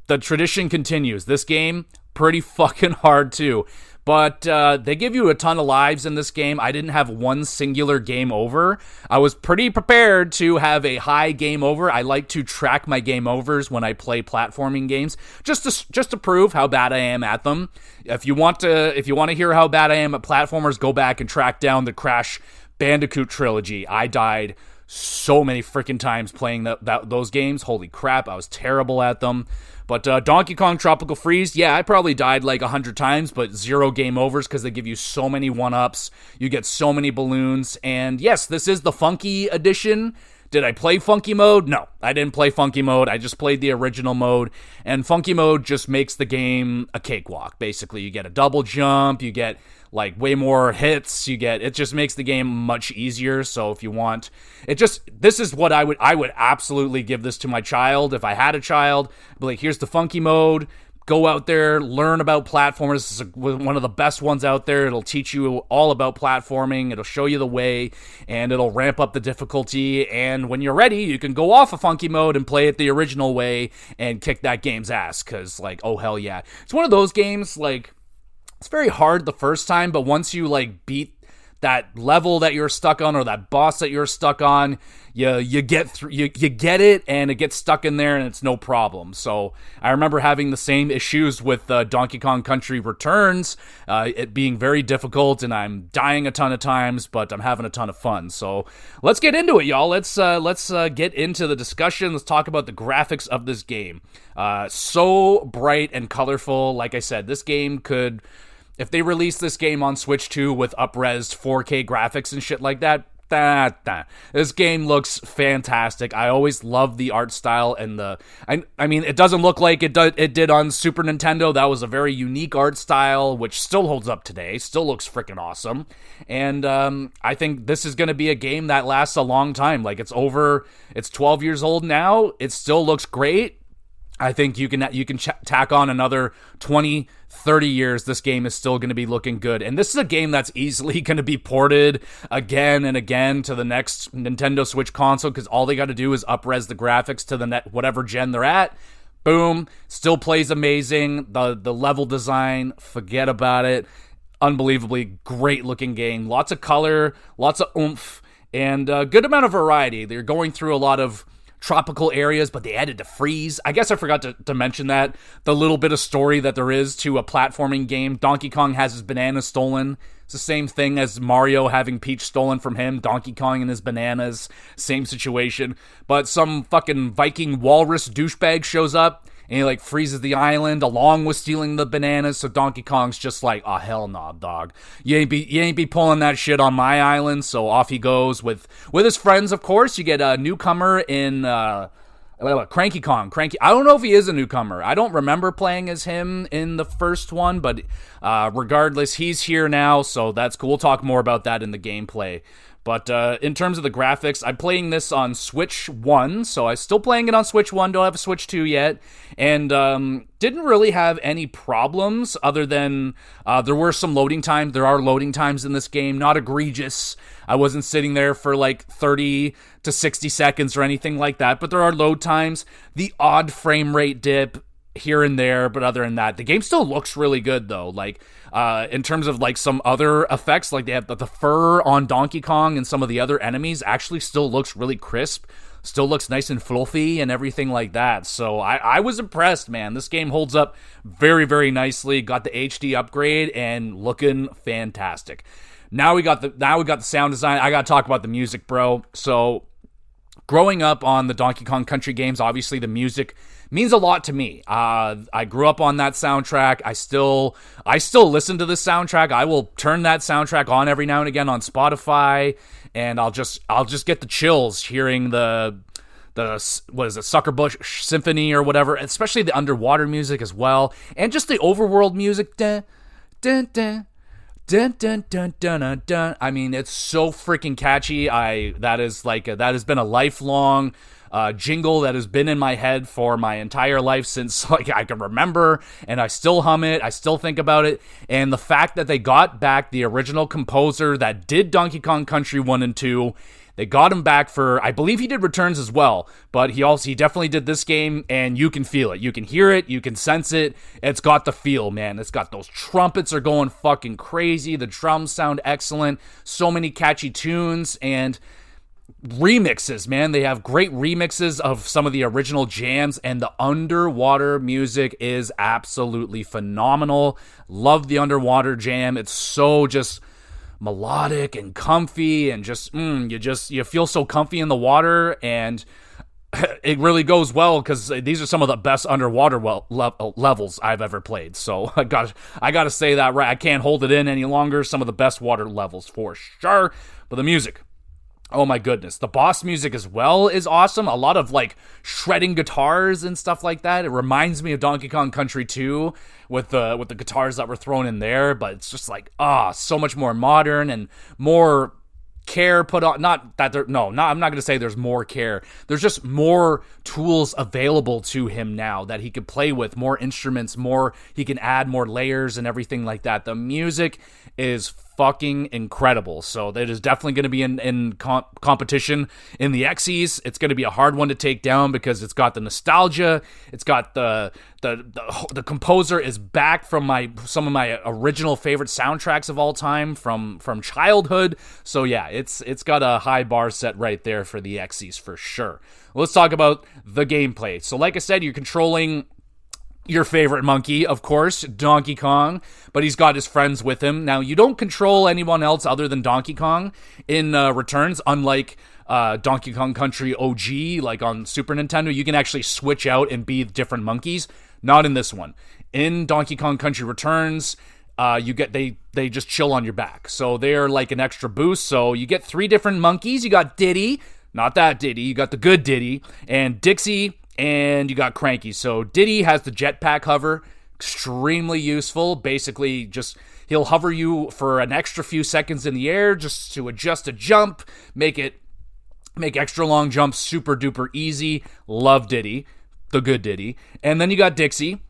the tradition continues. This game, pretty fucking hard, too. But they give you a ton of lives in this game. I didn't have one singular game over. I was pretty prepared to have a high game over. I like to track my game overs when I play platforming games, just to prove how bad I am at them. If you want to hear how bad I am at platformers, go back and track down the Crash Bandicoot trilogy. I died so many freaking times playing those games. Holy crap, I was terrible at them. But Donkey Kong Tropical Freeze, yeah, I probably died like 100 times, but 0 game overs because they give you so many 1-ups. You get so many balloons. And yes, this is the Funky edition. Did I play Funky Mode? No, I didn't play Funky Mode. I just played the original mode. And Funky Mode just makes the game a cakewalk. Basically, you get a double jump, you get like way more hits, it just makes the game much easier. So if you want, this is what I would absolutely give this to my child if I had a child. But like, here's the Funky Mode. Go out there, learn about platformers. This is one of the best ones out there. It'll teach you all about platforming. It'll show you the way, and it'll ramp up the difficulty. And when you're ready, you can go off of Funky Mode and play it the original way and kick that game's ass. Because, like, oh, hell yeah. It's one of those games, like, it's very hard the first time, but once you, like, beat that level that you're stuck on or that boss that you're stuck on, you get through, you get it, and it gets stuck in there, and it's no problem. So I remember having the same issues with Donkey Kong Country Returns, it being very difficult, and I'm dying a ton of times, but I'm having a ton of fun. So let's get into it, y'all. Let's get into the discussion. Let's talk about the graphics of this game. So bright and colorful. Like I said, this game could, if they release this game on Switch 2 with up-resed 4K graphics and shit like that, this game looks fantastic. I always love the art style and I mean, it doesn't look like it did on Super Nintendo. That was a very unique art style, which still holds up today. Still looks freaking awesome. And I think this is going to be a game that lasts a long time. Like, it's 12 years old now. It still looks great. I think you can tack on another 20, 30 years. This game is still going to be looking good. And this is a game that's easily going to be ported again and again to the next Nintendo Switch console, because all they got to do is up-res the graphics to whatever gen they're at. Boom. Still plays amazing. The level design, forget about it. unbelievably great looking game. Lots of color, lots of oomph, and a good amount of variety. They're going through a lot of tropical areas, but they added to freeze. I guess I forgot to mention that. The little bit of story that there is to a platforming game. Donkey Kong has his bananas stolen. It's the same thing as Mario having Peach stolen from him. Donkey Kong and his bananas. Same situation. But some fucking Viking walrus douchebag shows up and he like freezes the island along with stealing the bananas. So Donkey Kong's just like, oh hell no, dog. You ain't be pulling that shit on my island. So off he goes with his friends. Of course, you get a newcomer in Cranky Kong. I don't know if he is a newcomer. I don't remember playing as him in the first one, but regardless, he's here now. So that's cool. We'll talk more about that in the gameplay. But in terms of the graphics, I'm playing this on Switch 1, so I'm still playing it on Switch 1, don't have a Switch 2 yet, and didn't really have any problems other than there were some loading times. There are loading times in this game, not egregious. I wasn't sitting there for like 30 to 60 seconds or anything like that, but there are load times. The odd frame rate dip here and there, but other than that, the game still looks really good though. Like in terms of like some other effects, like they have the fur on Donkey Kong and some of the other enemies actually still looks really crisp, still looks nice and fluffy and everything like that. So I was impressed, man. This game holds up very, very nicely. Got the HD upgrade and looking fantastic. Now we got the sound design. I got to talk about the music, bro. So growing up on the Donkey Kong Country games, obviously the music means a lot to me. I grew up on that soundtrack. I still listen to this soundtrack. I will turn that soundtrack on every now and again on Spotify, and I'll just get the chills hearing the what is it, Suckerbush Symphony or whatever, especially the underwater music as well, and just the overworld music. Dun, dun, dun. Dun, dun, dun, dun, dun, dun. I mean, it's so freaking catchy. That has been a lifelong jingle that has been in my head for my entire life since like I can remember, and I still hum it. I still think about it. And the fact that they got back the original composer that did Donkey Kong Country 1 and 2, they got him back for, I believe he did Returns as well, but he definitely did this game, and you can feel it. You can hear it. You can sense it. It's got the feel, man. It's got those trumpets are going fucking crazy. The drums sound excellent. So many catchy tunes and remixes, man. They have great remixes of some of the original jams, and the underwater music is absolutely phenomenal. Love the underwater jam. It's so just melodic and comfy, and just you feel so comfy in the water, and it really goes well because these are some of the best underwater levels I've ever played. So I gotta say that right. I can't hold it in any longer. Some of the best water levels for sure. But the music, oh my goodness. The boss music as well is awesome. A lot of like shredding guitars and stuff like that. It reminds me of Donkey Kong Country 2 with the guitars that were thrown in there, but it's just like, so much more modern and more care put on. I'm not going to say there's more care. There's just more tools available to him now that he could play with, more instruments, he can add more layers and everything like that. The music is fucking incredible. So that is definitely going to be in competition in the Xyz. It's going to be a hard one to take down because it's got the nostalgia. It's got the composer is back from some of my original favorite soundtracks of all time from childhood. So yeah, it's got a high bar set right there for the Xyz for sure. Let's talk about the gameplay. So like I said, you're controlling your favorite monkey, of course, Donkey Kong, but he's got his friends with him. Now, you don't control anyone else other than Donkey Kong in Returns, unlike Donkey Kong Country OG, like on Super Nintendo. You can actually switch out and be different monkeys. Not in this one. In Donkey Kong Country Returns, they just chill on your back. So they're like an extra boost. So you get 3 different monkeys. You got Diddy, not that Diddy. You got the good Diddy, and Dixie, and you got Cranky. So Diddy has the jetpack hover, extremely useful. Basically, just he'll hover you for an extra few seconds in the air just to adjust a jump, make extra long jumps super duper easy. Love Diddy, the good Diddy. And then you got Dixie.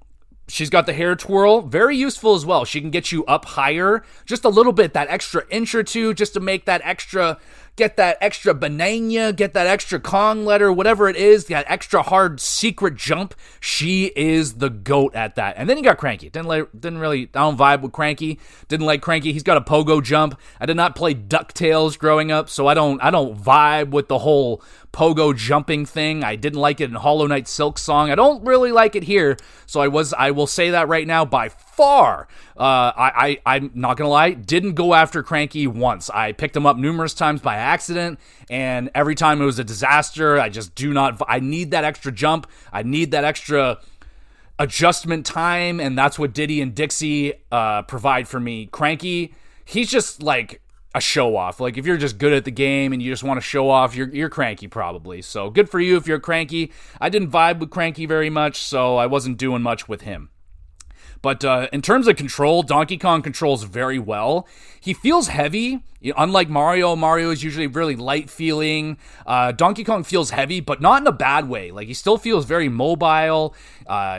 She's got the hair twirl, very useful as well. She can get you up higher just a little bit, that extra inch or two, just to make that extra get that extra banana, get that extra Kong letter, whatever it is, that extra hard secret jump. She is the GOAT at that. And then you got Cranky. I don't vibe with Cranky. Didn't like Cranky. He's got a pogo jump. I did not play DuckTales growing up, so I don't vibe with the whole pogo jumping thing. I didn't like it in Hollow Knight Silk Song. I don't really like it here, so I will say that right now. By far, I'm not gonna lie, didn't go after Cranky once. I picked him up numerous times by accident, and every time it was a disaster. I need that extra jump. I need that extra adjustment time, and that's what Diddy and Dixie provide for me. Cranky, he's just like a show off. Like, if you're just good at the game and you just want to show off, you're Cranky probably. So good for you if you're Cranky. I didn't vibe with Cranky very much, so I wasn't doing much with him. But in terms of control, Donkey Kong controls very well. He feels heavy. Unlike Mario is usually really light feeling. Donkey Kong feels heavy, but not in a bad way. Like, he still feels very mobile.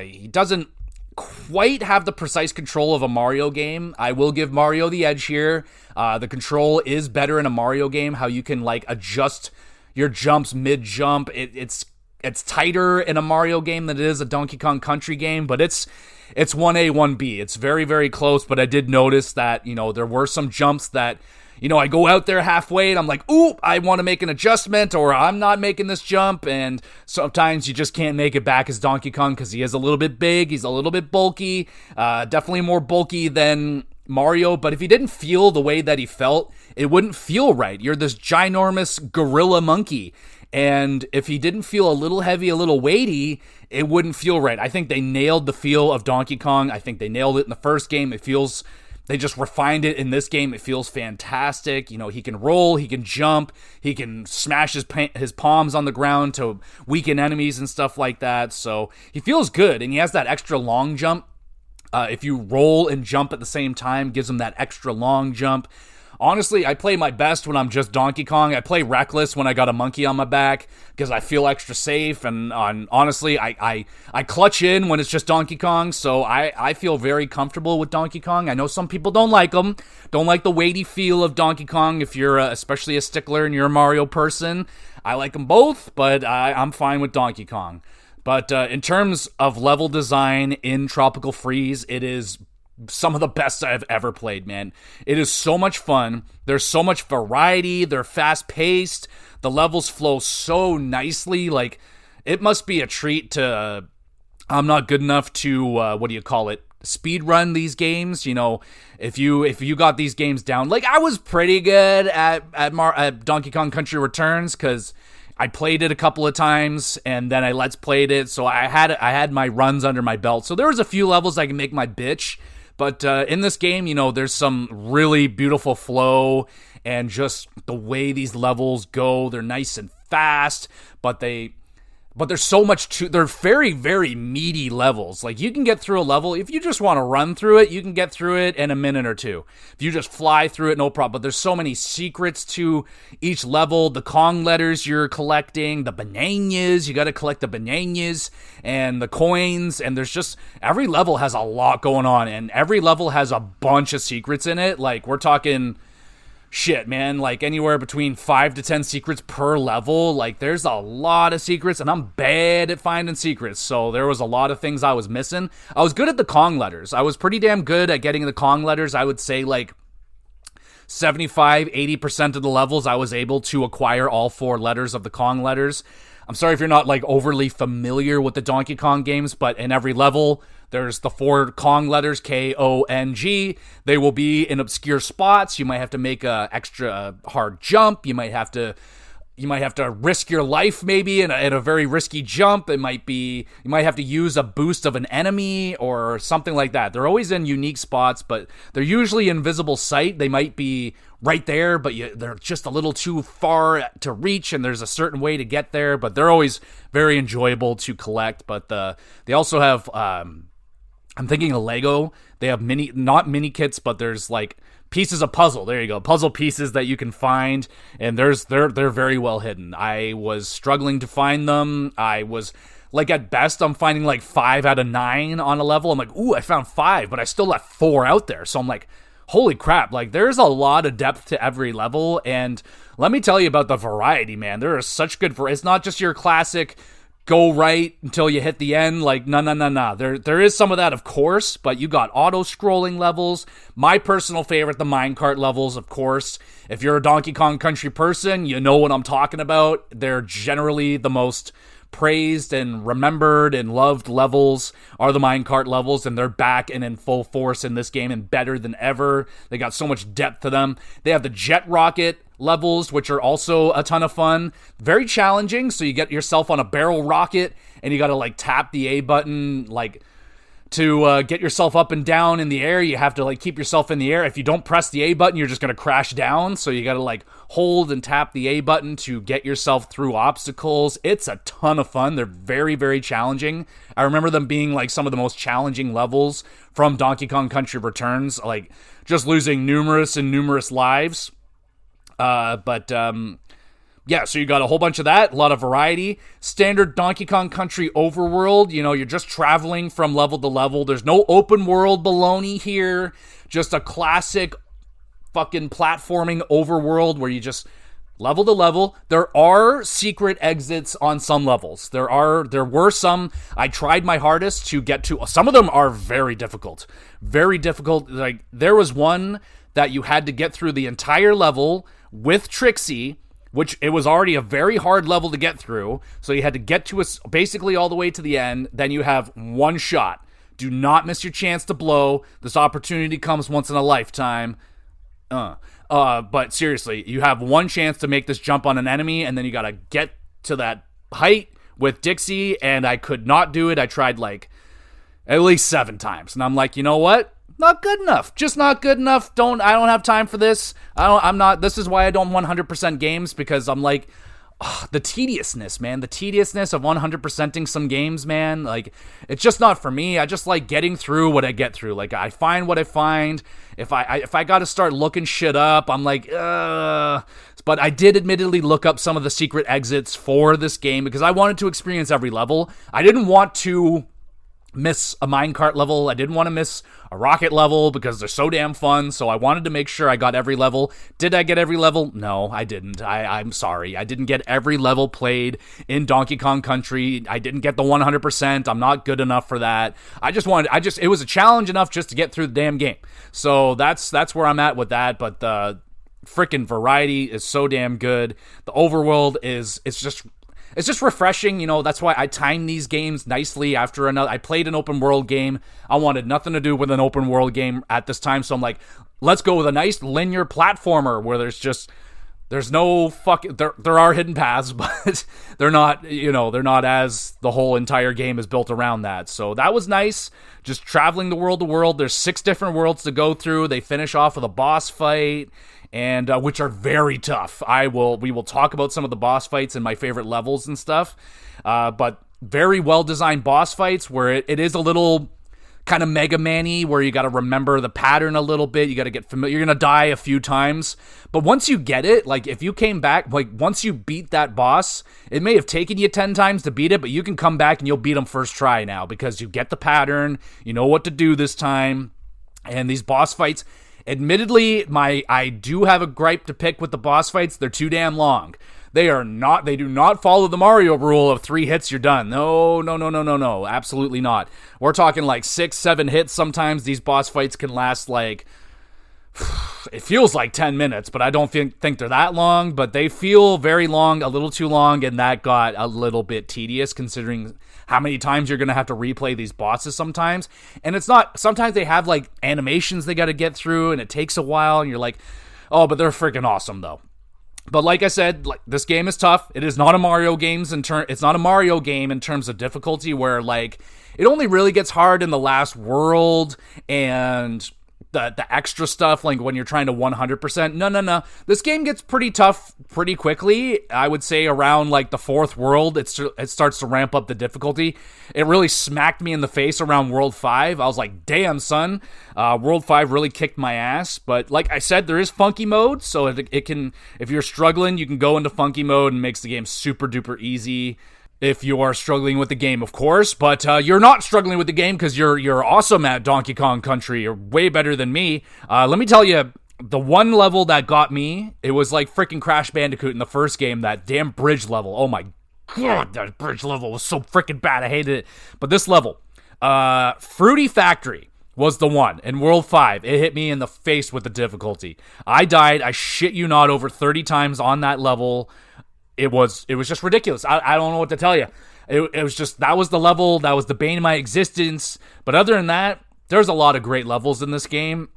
He doesn't quite have the precise control of a Mario game. I will give Mario the edge here. The control is better in a Mario game, how you can like adjust your jumps mid-jump. It's tighter in a Mario game than it is a Donkey Kong Country game, but it's 1A, 1B. It's very, very close, but I did notice that, there were some jumps that, I go out there halfway and I'm like, ooh, I want to make an adjustment, or I'm not making this jump, and sometimes you just can't make it back as Donkey Kong because he is a little bit big, he's a little bit bulky, definitely more bulky than Mario, but if he didn't feel the way that he felt, it wouldn't feel right. You're this ginormous gorilla monkey, and if he didn't feel a little heavy, a little weighty, it wouldn't feel right. I think they nailed the feel of Donkey Kong. I think they nailed it in the first game. They just refined it in this game. It feels fantastic. He can roll, he can jump, he can smash his palms on the ground to weaken enemies and stuff like that. So he feels good, and he has that extra long jump. If you roll and jump at the same time, gives him that extra long jump. Honestly, I play my best when I'm just Donkey Kong. I play reckless when I got a monkey on my back because I feel extra safe. And honestly, I clutch in when it's just Donkey Kong. So I feel very comfortable with Donkey Kong. I know some people don't like him, don't like the weighty feel of Donkey Kong. If you're especially a stickler and you're a Mario person, I like them both, but I'm fine with Donkey Kong. But in terms of level design in Tropical Freeze, it is some of the best I've ever played, man. It is so much fun. There's so much variety. They're fast-paced. The levels flow so nicely. Like, it must be a treat to... I'm not good enough to, speed run these games. If you got these games down... Like, I was pretty good at Donkey Kong Country Returns, because I played it a couple of times, and then I Let's Played it, so I had my runs under my belt. So there was a few levels I can make my bitch. But in this game, there's some really beautiful flow, and just the way these levels go, they're nice and fast, but there's so much they're very, very meaty levels. Like, you can get through a level, if you just want to run through it, you can get through it in a minute or two. If you just fly through it, no problem. But there's so many secrets to each level. The Kong letters you're collecting, the bananas, you got to collect the bananas, and the coins, and there's just, every level has a lot going on, and every level has a bunch of secrets in it. Like, we're talking... shit, man, like anywhere between 5 to 10 secrets per level. Like, there's a lot of secrets, and I'm bad at finding secrets, so there was a lot of things I was missing. I was good at the Kong letters. I was pretty damn good at getting the Kong letters. I would say like 75-80% of the levels I was able to acquire all 4 letters of the Kong letters. I'm sorry if you're not like overly familiar with the Donkey Kong games, but in every level there's the 4 Kong letters, K-O-N-G. They will be in obscure spots. You might have to make a extra hard jump. You might have to risk your life maybe in a very risky jump. You might have to use a boost of an enemy or something like that. They're always in unique spots, but they're usually invisible sight. They might be right there, but they're just a little too far to reach, and there's a certain way to get there, but they're always very enjoyable to collect. But they also have... I'm thinking of Lego. They have not mini kits, but there's like pieces of puzzle. There you go. Puzzle pieces that you can find, and they're very well hidden. I was struggling to find them. I was like, at best, I'm finding like 5 out of 9 on a level. I'm like, ooh, I found 5, but I still left 4 out there. So I'm like, holy crap, like there's a lot of depth to every level, and let me tell you about the variety, man. There is such good variety. It's not just your classic go right until you hit the end, like no. There is some of that, of course, but you got auto-scrolling levels. My personal favorite, the minecart levels, of course. If you're a Donkey Kong Country person, you know what I'm talking about. They're generally the most praised and remembered and loved levels are the minecart levels, and they're back and in full force in this game and better than ever. They got so much depth to them. They have the jet rocket levels, which are also a ton of fun. Very challenging, so you get yourself on a barrel rocket and you gotta like tap the A button like to get yourself up and down in the air. You have to like keep yourself in the air. If you don't press the A button, you're just gonna crash down, so you gotta like hold and tap the A button to get yourself through obstacles. It's a ton of fun. They're very, very challenging. I remember them being like some of the most challenging levels from Donkey Kong Country Returns, like just losing numerous lives. Yeah, so you got a whole bunch of that, a lot of variety. Standard Donkey Kong Country overworld, you know, you're just traveling from level to level. There's no open world baloney here, just a classic fucking platforming overworld where you just level to level. There are secret exits on some levels. There were some. I tried my hardest to get to. Some of them are very difficult. Very difficult. Like, there was one that you had to get through the entire level with Trixie, which it was already a very hard level to get through. So you had to get to basically all the way to the end. Then you have one shot. Do not miss your chance to blow. This opportunity comes once in a lifetime. But seriously, you have one chance to make this jump on an enemy, and then you gotta get to that height with Dixie, and I could not do it. I tried like at least 7 times, and I'm like, you know what? Not good enough. Just not good enough. I don't have time for this. This is why I don't 100% games, because I'm like, the tediousness, man. The tediousness of 100%ing some games, man. Like, it's just not for me. I just like getting through what I get through. Like, I find what I find. If I got to start looking shit up, I'm like, But I did admittedly look up some of the secret exits for this game because I wanted to experience every level. I didn't want to miss a minecart level. I didn't want to miss a rocket level because they're so damn fun, so I wanted to make sure I got every level. Did I get every level? No, I didn't. I'm sorry. I didn't get every level played in Donkey Kong Country. I didn't get the 100%. I'm not good enough for that. It was a challenge enough just to get through the damn game. So that's where I'm at with that, but the freaking variety is so damn good. The overworld it's just refreshing, you know. That's why I time these games nicely after another. I played an open world game. I wanted nothing to do with an open world game at this time, so I'm like, let's go with a nice linear platformer where there's no fucking, there are hidden paths, but they're not as the whole entire game is built around that. So that was nice, just traveling the world to world. There's 6 different worlds to go through. They finish off with a boss fight, and which are very tough. We will talk about some of the boss fights and my favorite levels and stuff, but very well designed boss fights where it is a little kind of Mega Man-y, where you got to remember the pattern a little bit. You got to get familiar. You're gonna die a few times, but once you get it, like if you came back, like once you beat that boss, it may have taken you 10 times to beat it, but you can come back and you'll beat them first try now because you get the pattern. You know what to do this time, and these boss fights. Admittedly, I do have a gripe to pick with the boss fights. They're too damn long. They do not follow the Mario rule of 3 hits, you're done. No, absolutely not. We're talking like 6, 7 hits. Sometimes these boss fights can last like, it feels like 10 minutes, but I don't think they're that long, but they feel very long, a little too long, and that got a little bit tedious considering how many times you're going to have to replay these bosses sometimes. And it's not, sometimes they have like animations they got to get through, and it takes a while, and you're like, oh, but they're freaking awesome though. But like I said, like, this game is tough. It is not a Mario it's not a Mario game in terms of difficulty, where like it only really gets hard in the last world and the extra stuff, like when you're trying to 100%. No. This game gets pretty tough pretty quickly. I would say around like the 4th world, it starts to ramp up the difficulty. It really smacked me in the face around World 5. I was like, damn, son. World 5 really kicked my ass. But like I said, there is funky mode, so it can, if you're struggling, you can go into funky mode and makes the game super duper easy. if you are struggling with the game, of course, but you're not struggling with the game because you're awesome at Donkey Kong Country. You're way better than me. Let me tell you, the one level that got me, it was like freaking Crash Bandicoot in the first game, that damn bridge level. Oh my god, that bridge level was so freaking bad. I hated it. But this level, Fruity Factory was the one. In World 5, it hit me in the face with the difficulty. I died, I shit you not, over 30 times on that level. It was just ridiculous. I don't know what to tell you. It was just, that was the level, that was the bane of my existence. But other than that, there's a lot of great levels in this game.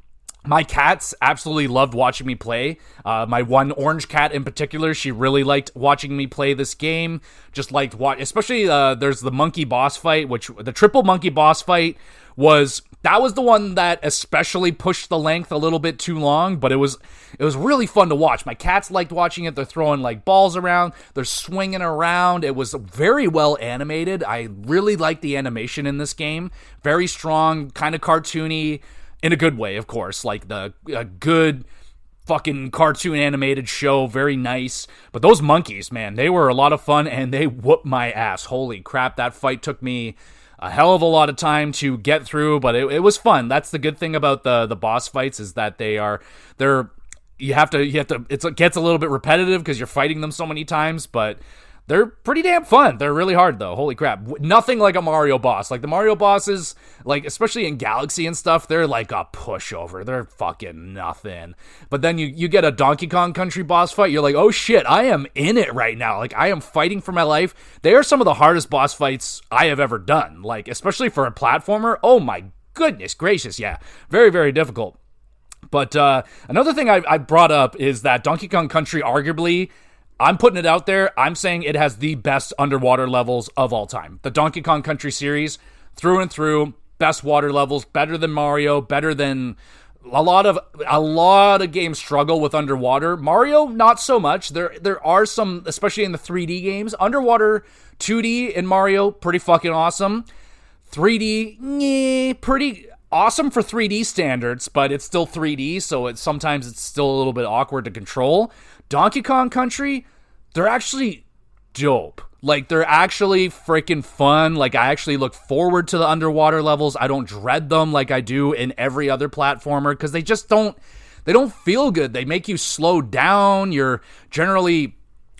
My cats absolutely loved watching me play. My one orange cat in particular, she really liked watching me play this game. Just liked especially there's the monkey boss fight, which the triple monkey boss fight was the one that especially pushed the length a little bit too long, but it was really fun to watch. My cats liked watching it. They're throwing like balls around, they're swinging around. It was very well animated. I really liked the animation in this game. Very strong, kind of cartoony, in a good way, of course, like a good fucking cartoon animated show. Very nice. But those monkeys, man, they were a lot of fun, and they whooped my ass. Holy crap, that fight took me a hell of a lot of time to get through, but it was fun. That's the good thing about the boss fights, is that you have to it gets a little bit repetitive because you're fighting them so many times, but they're pretty damn fun. They're really hard though. Holy crap. Nothing like a Mario boss. Like the Mario bosses, like especially in Galaxy and stuff, they're like a pushover. They're fucking nothing. But then you get a Donkey Kong Country boss fight, you're like, oh shit, I am in it right now. Like I am fighting for my life. They are some of the hardest boss fights I have ever done. Like especially for a platformer. Oh my goodness gracious. Yeah. Very, very difficult. But another thing I brought up is that Donkey Kong Country, arguably, I'm putting it out there, I'm saying it has the best underwater levels of all time. The Donkey Kong Country series, through and through, best water levels, better than Mario, better than a lot of games struggle with underwater. Mario, not so much. There are some, especially in the 3D games. Underwater 2D in Mario, pretty fucking awesome. 3D, pretty awesome for 3D standards, but it's still 3D, so sometimes it's still a little bit awkward to control. Donkey Kong Country, they're actually dope. Like, they're actually freaking fun. Like, I actually look forward to the underwater levels. I don't dread them like I do in every other platformer, because they just don't feel good. They make you slow down. You're generally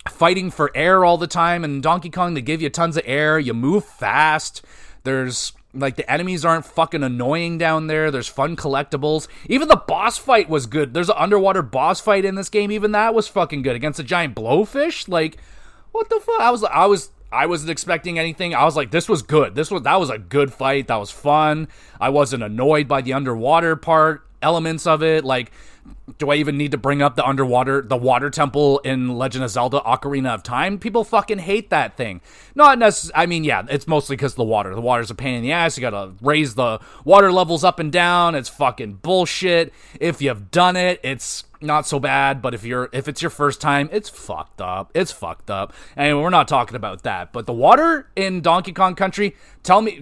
fighting for air all the time. And in Donkey Kong, they give you tons of air. You move fast. There's like, the enemies aren't fucking annoying down there. There's fun collectibles. Even the boss fight was good. There's an underwater boss fight in this game. Even that was fucking good against a giant blowfish. Like, what the fuck? I wasn't expecting anything. I was like, this was good. That was a good fight. That was fun. I wasn't annoyed by the underwater elements of it. Like, do I even need to bring up the water temple in Legend of Zelda Ocarina of Time? People fucking hate that thing. Not necessarily, I mean, yeah, it's mostly because of the water. The water's a pain in the ass. You gotta raise the water levels up and down. It's fucking bullshit. If you've done it, it's not so bad, but if it's your first time, it's fucked up. It's fucked up. And we're not talking about that. But the water in Donkey Kong Country,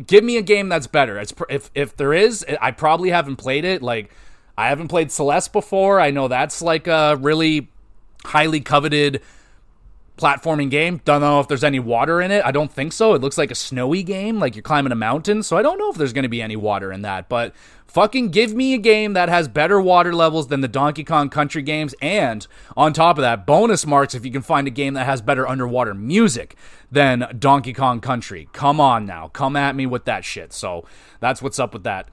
give me a game that's better. If there is, I probably haven't played it. Like, I haven't played Celeste before. I know that's like a really highly coveted platforming game. Don't know if there's any water in it. I don't think so. It looks like a snowy game, like you're climbing a mountain. So I don't know if there's going to be any water in that. But fucking give me a game that has better water levels than the Donkey Kong Country games. And on top of that, bonus marks if you can find a game that has better underwater music than Donkey Kong Country. Come on now. Come at me with that shit. So that's what's up with that.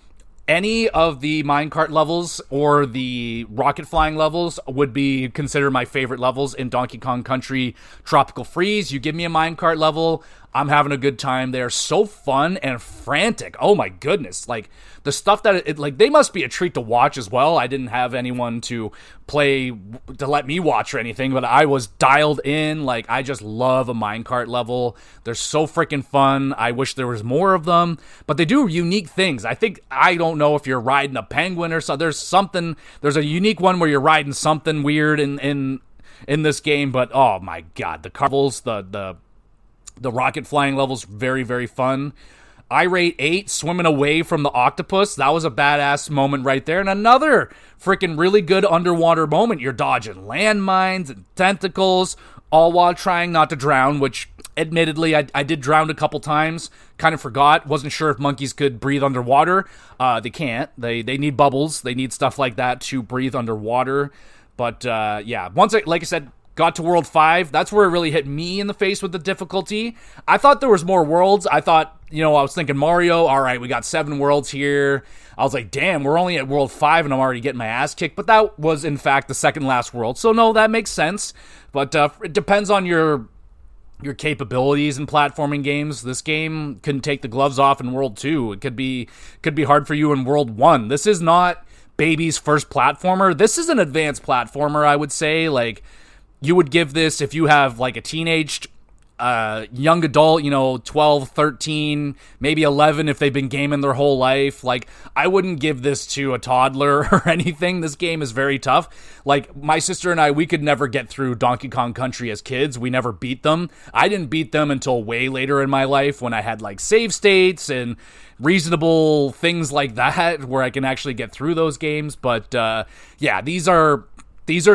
Any of the minecart levels or the rocket flying levels would be considered my favorite levels in Donkey Kong Country Tropical Freeze. You give me a minecart level, I'm having a good time. They're so fun and frantic. Oh my goodness. Like, the stuff that they must be a treat to watch as well. I didn't have anyone to let me watch or anything, but I was dialed in. Like, I just love a minecart level. They're so freaking fun. I wish there was more of them, but they do unique things. I don't know if you're riding a penguin or something. There's a unique one where you're riding something weird in this game, but oh my god, the carvels, the rocket flying levels, very, very fun. I rate 8, swimming away from the octopus. That was a badass moment right there. And another freaking really good underwater moment. You're dodging landmines and tentacles, all while trying not to drown, which admittedly, I did drown a couple times, kind of forgot, wasn't sure if monkeys could breathe underwater. They can't. They need bubbles. They need stuff like that to breathe underwater. But yeah, once like I said, got to World 5, that's where it really hit me in the face with the difficulty. I thought there was more worlds. I thought, I was thinking Mario, all right, we got 7 worlds here. I was like, damn, we're only at World 5 and I'm already getting my ass kicked. But that was, in fact, the second last world. So, no, that makes sense. But it depends on your capabilities in platforming games. This game can take the gloves off in World 2. It could be hard for you in World 1. This is not baby's first platformer. This is an advanced platformer, I would say. Like, you would give this if you have like a teenaged young adult, 12, 13, maybe 11 if they've been gaming their whole life. Like, I wouldn't give this to a toddler or anything. This game is very tough. Like, my sister and I, we could never get through Donkey Kong Country as kids. We never beat them. I didn't beat them until way later in my life when I had like save states and reasonable things like that where I can actually get through those games. But yeah, these are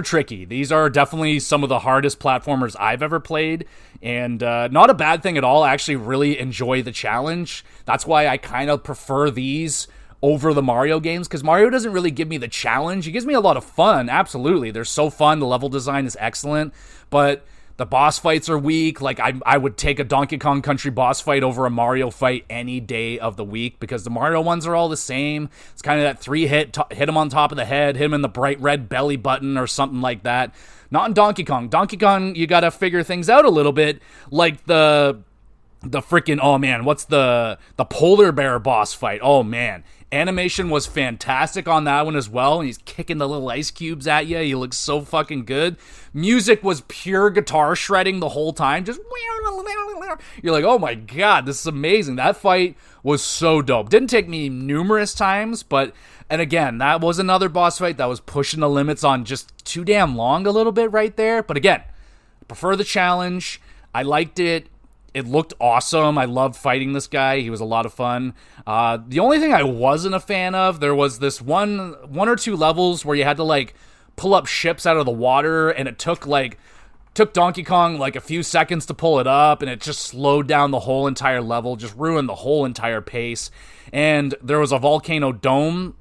tricky. These are definitely some of the hardest platformers I've ever played, and not a bad thing at all. I actually really enjoy the challenge. That's why I kind of prefer these over the Mario games, because Mario doesn't really give me the challenge. He gives me a lot of fun, absolutely. They're so fun. The level design is excellent, but the boss fights are weak. Like, I would take a Donkey Kong Country boss fight over a Mario fight any day of the week, because the Mario ones are all the same. It's kind of that 3-hit, hit him on top of the head, hit him in the bright red belly button or something like that. Not in Donkey Kong. Donkey Kong, you gotta figure things out a little bit, like the freaking, oh man, what's the polar bear boss fight? Oh man. Animation was fantastic on that one as well, and he's kicking the little ice cubes at you. He looks so fucking good. Music was pure guitar shredding the whole time. Just, you're like, oh my god, this is amazing. That fight was so dope. Didn't take me numerous times, but, and again, that was another boss fight that was pushing the limits on just too damn long a little bit right there. But again, I prefer the challenge. I liked it. It looked awesome. I loved fighting this guy. He was a lot of fun. The only thing I wasn't a fan of, there was this one or two levels where you had to like pull up ships out of the water, and it took Donkey Kong like a few seconds to pull it up, and it just slowed down the whole entire level, just ruined the whole entire pace. And there was a volcano dome,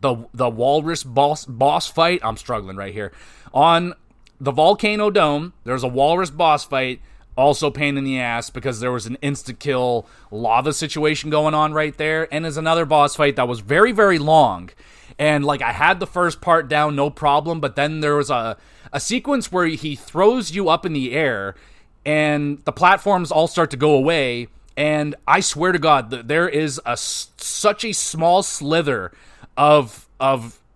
the walrus boss fight. I'm struggling right here. On the volcano dome, there's a walrus boss fight. Also pain in the ass, because there was an insta-kill lava situation going on right there. And there's another boss fight that was very, very long. And, like, I had the first part down, no problem. But then there was a sequence where he throws you up in the air, and the platforms all start to go away. And I swear to God, there is such a small slither of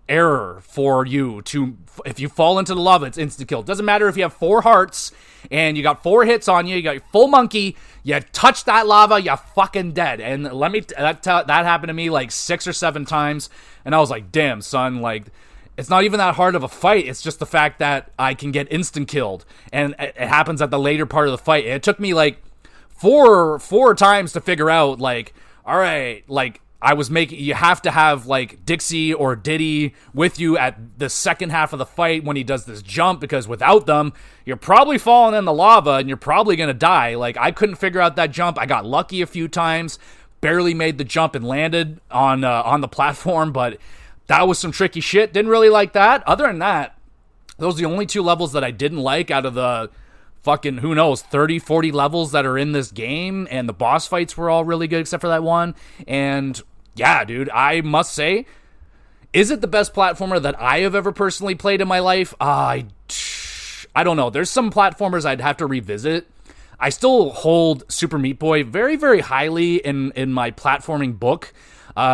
error for you to, if you fall into the lava, it's insta kill. Doesn't matter if you have 4 hearts and you got 4 hits on you, you got your full monkey, you touch that lava, you're fucking dead. And that happened to me like 6 or 7 times, and I was like, damn son, like, it's not even that hard of a fight. It's just the fact that I can get instant killed, and it happens at the later part of the fight. And it took me like four times to figure out, like, all right, like, you have to have like Dixie or Diddy with you at the second half of the fight when he does this jump, because without them, you're probably falling in the lava and you're probably going to die. Like, I couldn't figure out that jump. I got lucky a few times, barely made the jump and landed on the platform, but that was some tricky shit. Didn't really like that. Other than that, those are the only 2 levels that I didn't like out of the fucking, who knows, 30, 40 levels that are in this game, and the boss fights were all really good except for that one. And yeah, dude, I must say, is it the best platformer that I have ever personally played in my life? I don't know. There's some platformers I'd have to revisit. I still hold Super Meat Boy very, very highly in my platforming book,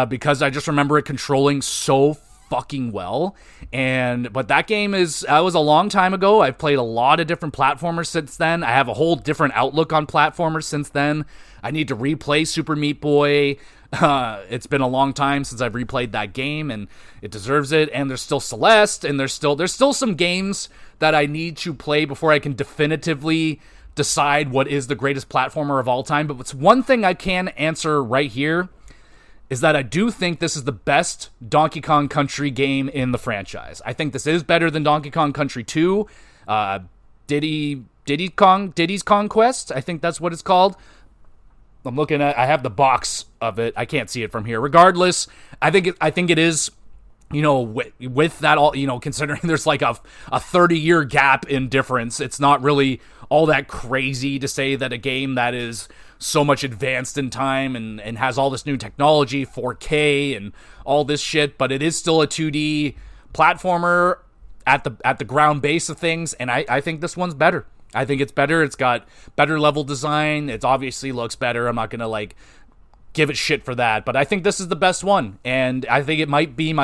because I just remember it controlling so fucking well. But that game was a long time ago. I've played a lot of different platformers since then. I have a whole different outlook on platformers since then. I need to replay Super Meat Boy. It's been a long time since I've replayed that game, and it deserves it. And there's still Celeste, and there's still some games that I need to play before I can definitively decide what is the greatest platformer of all time. But what's one thing I can answer right here is that I do think this is the best Donkey Kong Country game in the franchise. I think this is better than Donkey Kong Country 2. Diddy Diddy's Conquest. I think that's what it's called. I'm looking at. I have the box of it. I can't see it from here. Regardless, I think it is. With that all, considering there's like a 30-year gap in difference, it's not really all that crazy to say that a game that is so much advanced in time and has all this new technology, 4K and all this shit, but it is still a 2D platformer at the ground base of things, and I think this one's better. I think it's better. It's got better level design. It obviously looks better. I'm not gonna give it shit for that, but I think this is the best one, and I think it might be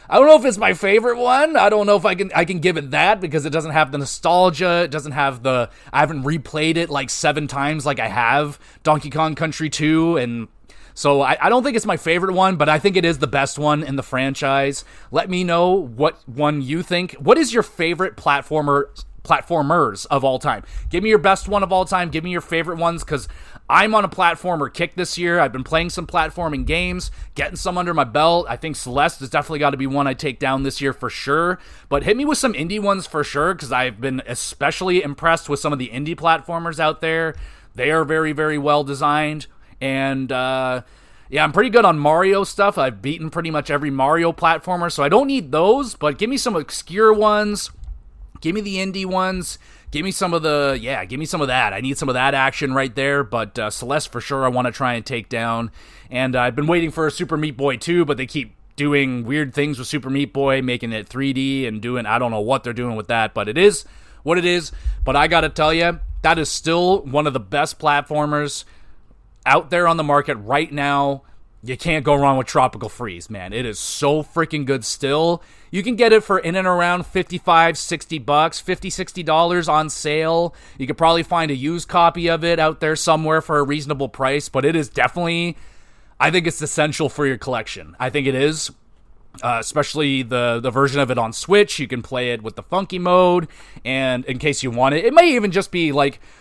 I don't know if it's my favorite one. I don't know if I can give it that, because it doesn't have the nostalgia. It doesn't have I haven't replayed it like 7 times like I have Donkey Kong Country 2, and so I don't think it's my favorite one, but I think it is the best one in the franchise. Let me know what one you think. What is your favorite platformers of all time? Give me your best one of all time. Give me your favorite ones, because I'm on a platformer kick this year. I've been playing some platforming games, getting some under my belt. I think Celeste has definitely got to be one I take down this year for sure. But hit me with some indie ones for sure, because I've been especially impressed with some of the indie platformers out there. They are very, very well designed. And yeah, I'm pretty good on Mario stuff. I've beaten pretty much every Mario platformer, so I don't need those. But give me some obscure ones. Give me the indie ones. Give me some of that. I need some of that action right there. But Celeste for sure I want to try and take down. And I've been waiting for a Super Meat Boy 2, but they keep doing weird things with Super Meat Boy, making it 3D and I don't know what they're doing with that, but it is what it is. But I gotta tell you, that is still one of the best platformers out there on the market right now. You can't go wrong with Tropical Freeze, man. It is so freaking good still. You can get it for in and around $55, $60, $50, $60 on sale. You could probably find a used copy of it out there somewhere for a reasonable price, but it is definitely, I think it's essential for your collection. I think it is, especially the version of it on Switch. You can play it with the funky mode, and in case you want it. It may even just be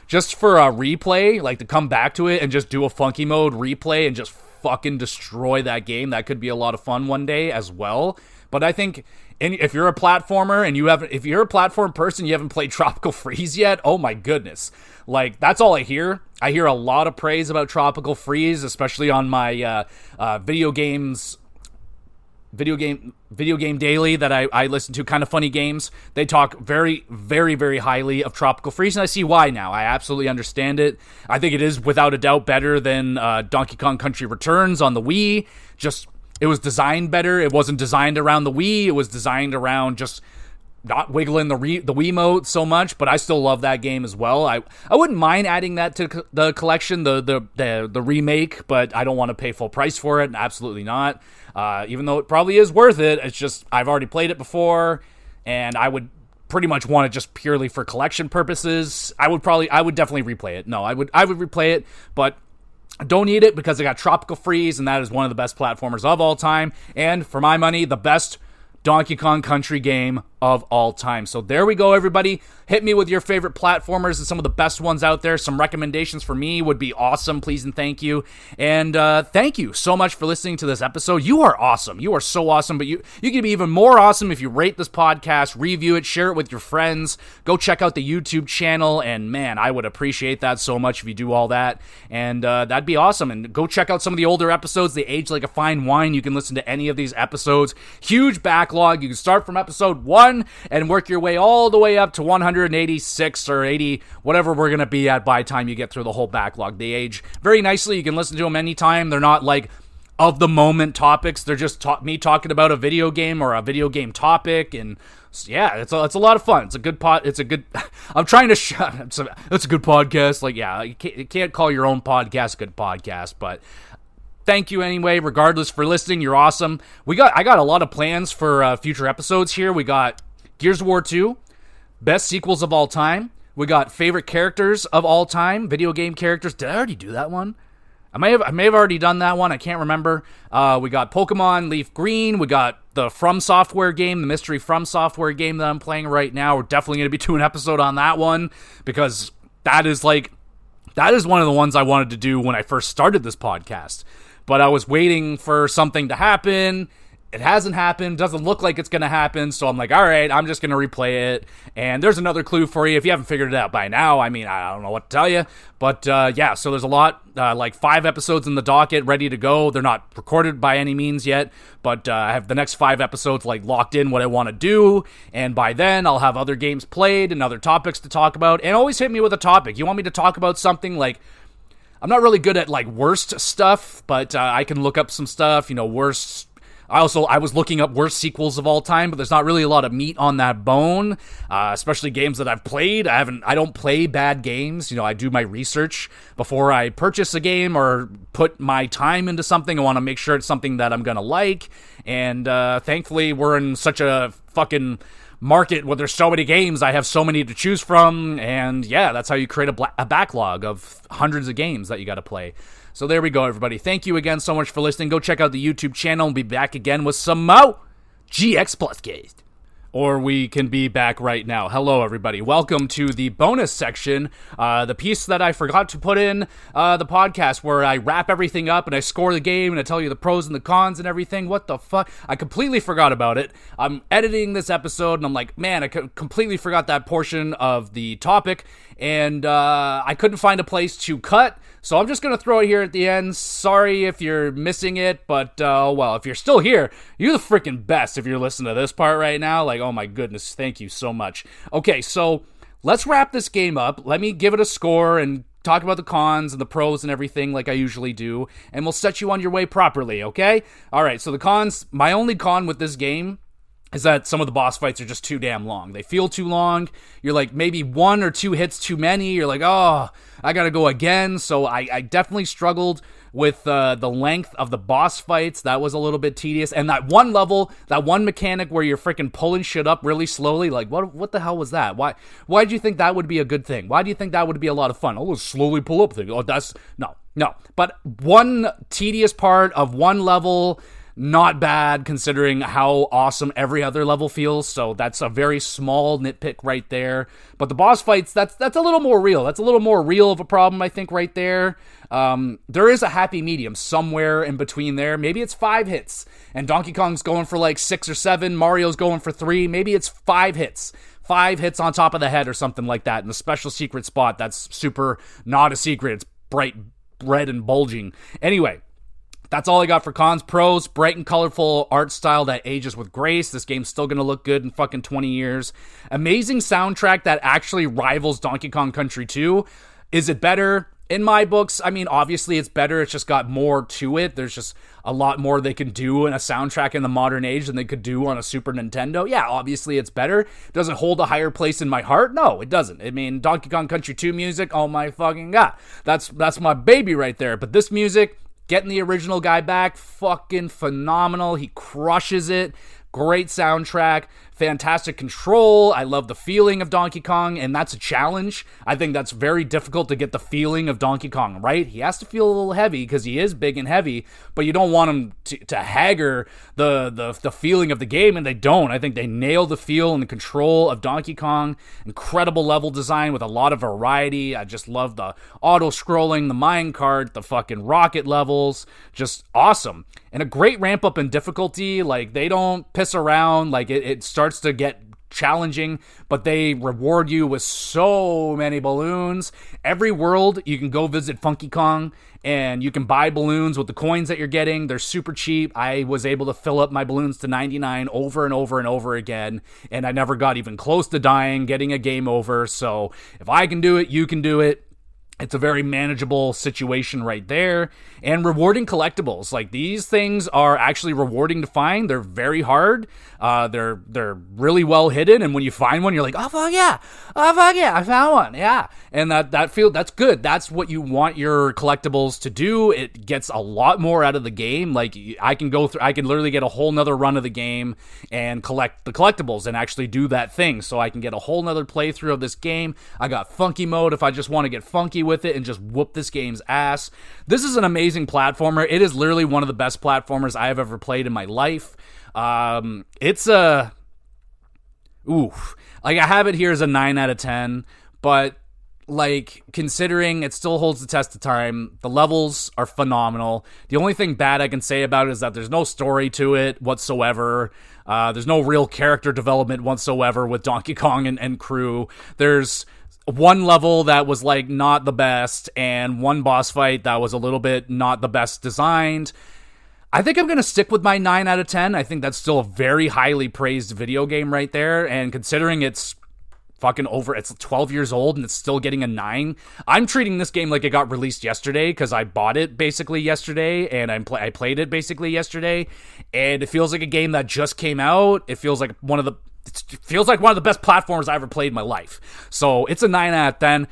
just for a replay, to come back to it and just do a funky mode replay and just fucking destroy that game. That could be a lot of fun one day as well. But I think if you're a platformer and if you're a platform person, you haven't played Tropical Freeze yet, oh my goodness. That's all I hear. I hear a lot of praise about Tropical Freeze, especially on my video game daily that I listen to, Kind of Funny Games. They talk very, very, very highly of Tropical Freeze, and I see why now. I absolutely understand it. I think it is without a doubt better than Donkey Kong Country Returns on the Wii. It was designed better. It wasn't designed around the Wii. It was designed around just not wiggling the Wiimote so much, but I still love that game as well. I wouldn't mind adding that to the collection, the remake, but I don't want to pay full price for it. Absolutely not. Even though it probably is worth it, it's just I've already played it before, and I would pretty much want it just purely for collection purposes. I would definitely replay it. No, I would replay it, but I don't need it because I got Tropical Freeze, and that is one of the best platformers of all time, and for my money, the best Donkey Kong Country game of all time. So there we go, everybody. Hit me with your favorite platformers and some of the best ones out there. Some recommendations for me would be awesome. Please and thank you. And thank you so much for listening to this episode. You are awesome. You are so awesome. But you can be even more awesome if you rate this podcast, review it, share it with your friends. Go check out the YouTube channel. And man, I would appreciate that so much if you do all that. And that'd be awesome. And go check out some of the older episodes. They age like a fine wine. You can listen to any of these episodes. Huge backlog. You can start from episode 1 and work your way all the way up to 186 or 80, whatever we're going to be at by the time you get through the whole backlog. They age very nicely. You can listen to them anytime. They're not of the moment topics. They're just me talking about a video game or a video game topic, and yeah, it's a lot of fun. It's a good I'm trying to it's a good podcast. You can't call your own podcast a good podcast, but thank you anyway, regardless, for listening. You're awesome. I got a lot of plans for future episodes here. We got Gears of War 2, best sequels of all time. We got favorite characters of all time, video game characters. Did I already do that one? I may have already done that one. I can't remember. We got Pokemon Leaf Green. We got the From Software game, the mystery From Software game that I'm playing right now. We're definitely going to be doing an episode on that one, because that is one of the ones I wanted to do when I first started this podcast. But I was waiting for something to happen. it hasn't happened, doesn't look like it's going to happen, so I'm like, all right, I'm just going to replay it. And there's another clue for you if you haven't figured it out by now. I mean, I don't know what to tell you, but yeah, so there's a lot, like 5 episodes in the docket ready to go. They're not recorded by any means yet, but I have the next 5 episodes like locked in what I want to do, and by then I'll have other games played and other topics to talk about. And always hit me with a topic. You want me to talk about something like, I'm not really good at like worst stuff, but I can look up some stuff, worst. I was looking up worst sequels of all time, but there's not really a lot of meat on that bone, especially games that I've played. I don't play bad games. I do my research before I purchase a game or put my time into something. I want to make sure it's something that I'm going to like. And thankfully, we're in such a fucking market where there's so many games. I have so many to choose from. And yeah, that's how you create a backlog of hundreds of games that you got to play. So there we go, everybody. Thank you again so much for listening. Go check out the YouTube channel and be back again with some more GX Plus Cast. Or we can be back right now. Hello, everybody. Welcome to the bonus section, the piece that I forgot to put in the podcast where I wrap everything up and I score the game and I tell you the pros and the cons and everything. What the fuck? I completely forgot about it. I'm editing this episode and I'm like, man, I completely forgot that portion of the topic, and I couldn't find a place to cut. So I'm just going to throw it here at the end. Sorry if you're missing it, but, well, if you're still here, you're the freaking best if you're listening to this part right now. Like, oh my goodness, thank you so much. Okay, so let's wrap this game up. Let me give it a score and talk about the cons and the pros and everything like I usually do, and we'll set you on your way properly, okay? All right, so the cons, my only con with this game is that some of the boss fights are just too damn long. They feel too long. You're like maybe 1 or 2 hits too many. You're like, oh, I gotta go again. So I definitely struggled with the length of the boss fights. That was a little bit tedious. And that one level, that one mechanic where you're freaking pulling shit up really slowly, like what the hell was that? Why do you think that would be a good thing? Why do you think that would be a lot of fun? Oh, let's slowly pull up thing. Oh, that's no. But one tedious part of one level, not bad considering how awesome every other level feels. So that's a very small nitpick right there. But the boss fights, that's a little more real. That's a little more real of a problem, I think, right there. There is a happy medium somewhere in between there. Maybe it's 5 hits and Donkey Kong's going for like 6 or 7. Mario's going for 3. Maybe it's 5 hits. 5 hits on top of the head or something like that in a special secret spot that's super not a secret. It's bright red and bulging. Anyway, that's all I got for cons. Pros, bright and colorful art style that ages with grace. This game's still going to look good in fucking 20 years. Amazing soundtrack that actually rivals Donkey Kong Country 2. Is it better? In my books, I mean, obviously it's better. It's just got more to it. There's just a lot more they can do in a soundtrack in the modern age than they could do on a Super Nintendo. Yeah, obviously it's better. Does it hold a higher place in my heart? No, it doesn't. I mean, Donkey Kong Country 2 music, oh my fucking god. That's my baby right there. But this music, getting the original guy back, fucking phenomenal. He crushes it. Great soundtrack, fantastic control. I love the feeling of Donkey Kong, and that's a challenge. I think that's very difficult to get the feeling of Donkey Kong right. He has to feel a little heavy because he is big and heavy, but you don't want him to hagger the feeling of the game, and they don't. I think they nail the feel and the control of Donkey Kong. Incredible level design with a lot of variety. I just love the auto-scrolling, the minecart, the fucking rocket levels. Just awesome. And a great ramp up in difficulty. Like, they don't piss around. Like, it starts to get challenging, but they reward you with so many balloons. Every world, you can go visit Funky Kong, and you can buy balloons with the coins that you're getting. They're super cheap. I was able to fill up my balloons to 99 over and over and over again, and I never got even close to dying, getting a game over. So if I can do it, you can do it. It's a very manageable situation right there. And rewarding collectibles. Like, these things are actually rewarding to find. They're very hard. They're really well hidden. And when you find one, you're like, oh fuck yeah, I found one. Yeah. And that's good. That's what you want your collectibles to do. It gets a lot more out of the game. Like, I can literally get a whole nother run of the game and collect the collectibles and actually do that thing. So I can get a whole nother playthrough of this game. I got funky mode if I just want to get funky with it and just whoop this game's ass. This is an amazing platformer. It is literally one of the best platformers I have ever played in my life. It's a... Oof. Like, I have it here as a 9 out of 10, but like, considering it still holds the test of time, the levels are phenomenal. The only thing bad I can say about it is that there's no story to it whatsoever. There's no real character development whatsoever with Donkey Kong and crew. There's one level that was, like, not the best, and one boss fight that was a little bit not the best designed. I think I'm going to stick with my 9 out of 10. I think that's still a very highly praised video game right there, and considering it's it's 12 years old and it's still getting a 9. I'm treating this game like it got released yesterday because I bought it basically yesterday and I played it basically yesterday, and it feels like a game that just came out. It feels like one of the best platformers I ever played in my life. So it's a 9 out of 10.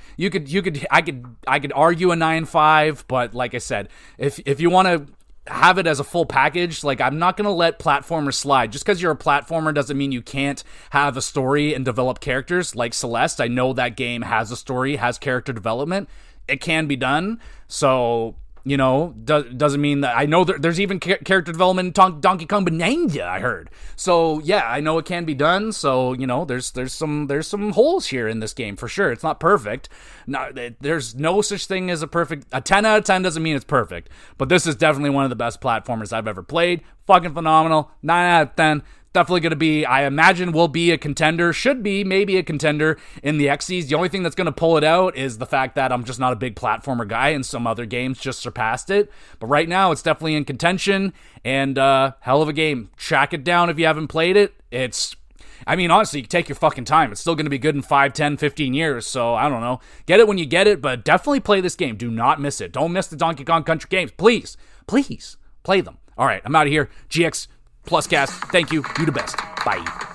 I could argue a 9.5, but like I said, if you want to have it as a full package, like, I'm not going to let platformers slide. Just because you're a platformer doesn't mean you can't have a story and develop characters. Like Celeste, I know that game has a story, has character development. It can be done. So, you know, doesn't mean that I know there's even character development in Donkey Kong Bonanza, I heard. So yeah, I know it can be done. So, you know, there's some holes here in this game for sure. It's not perfect. No, there's no such thing as a 10 out of 10 doesn't mean it's perfect, but this is definitely one of the best platformers I've ever played. Fucking phenomenal. 9 out of 10. Definitely going to be, I imagine, will be a contender, should be maybe a contender in the Xyz. The only thing that's going to pull it out is the fact that I'm just not a big platformer guy, and some other games just surpassed it. But right now, it's definitely in contention, and hell of a game. Track it down if you haven't played it. Honestly, take your fucking time. It's still going to be good in 5, 10, 15 years, so I don't know. Get it when you get it, but definitely play this game. Do not miss it. Don't miss the Donkey Kong Country games. Please, please, play them. All right, I'm out of here. GX Plus Cast, thank you. You the best. Bye.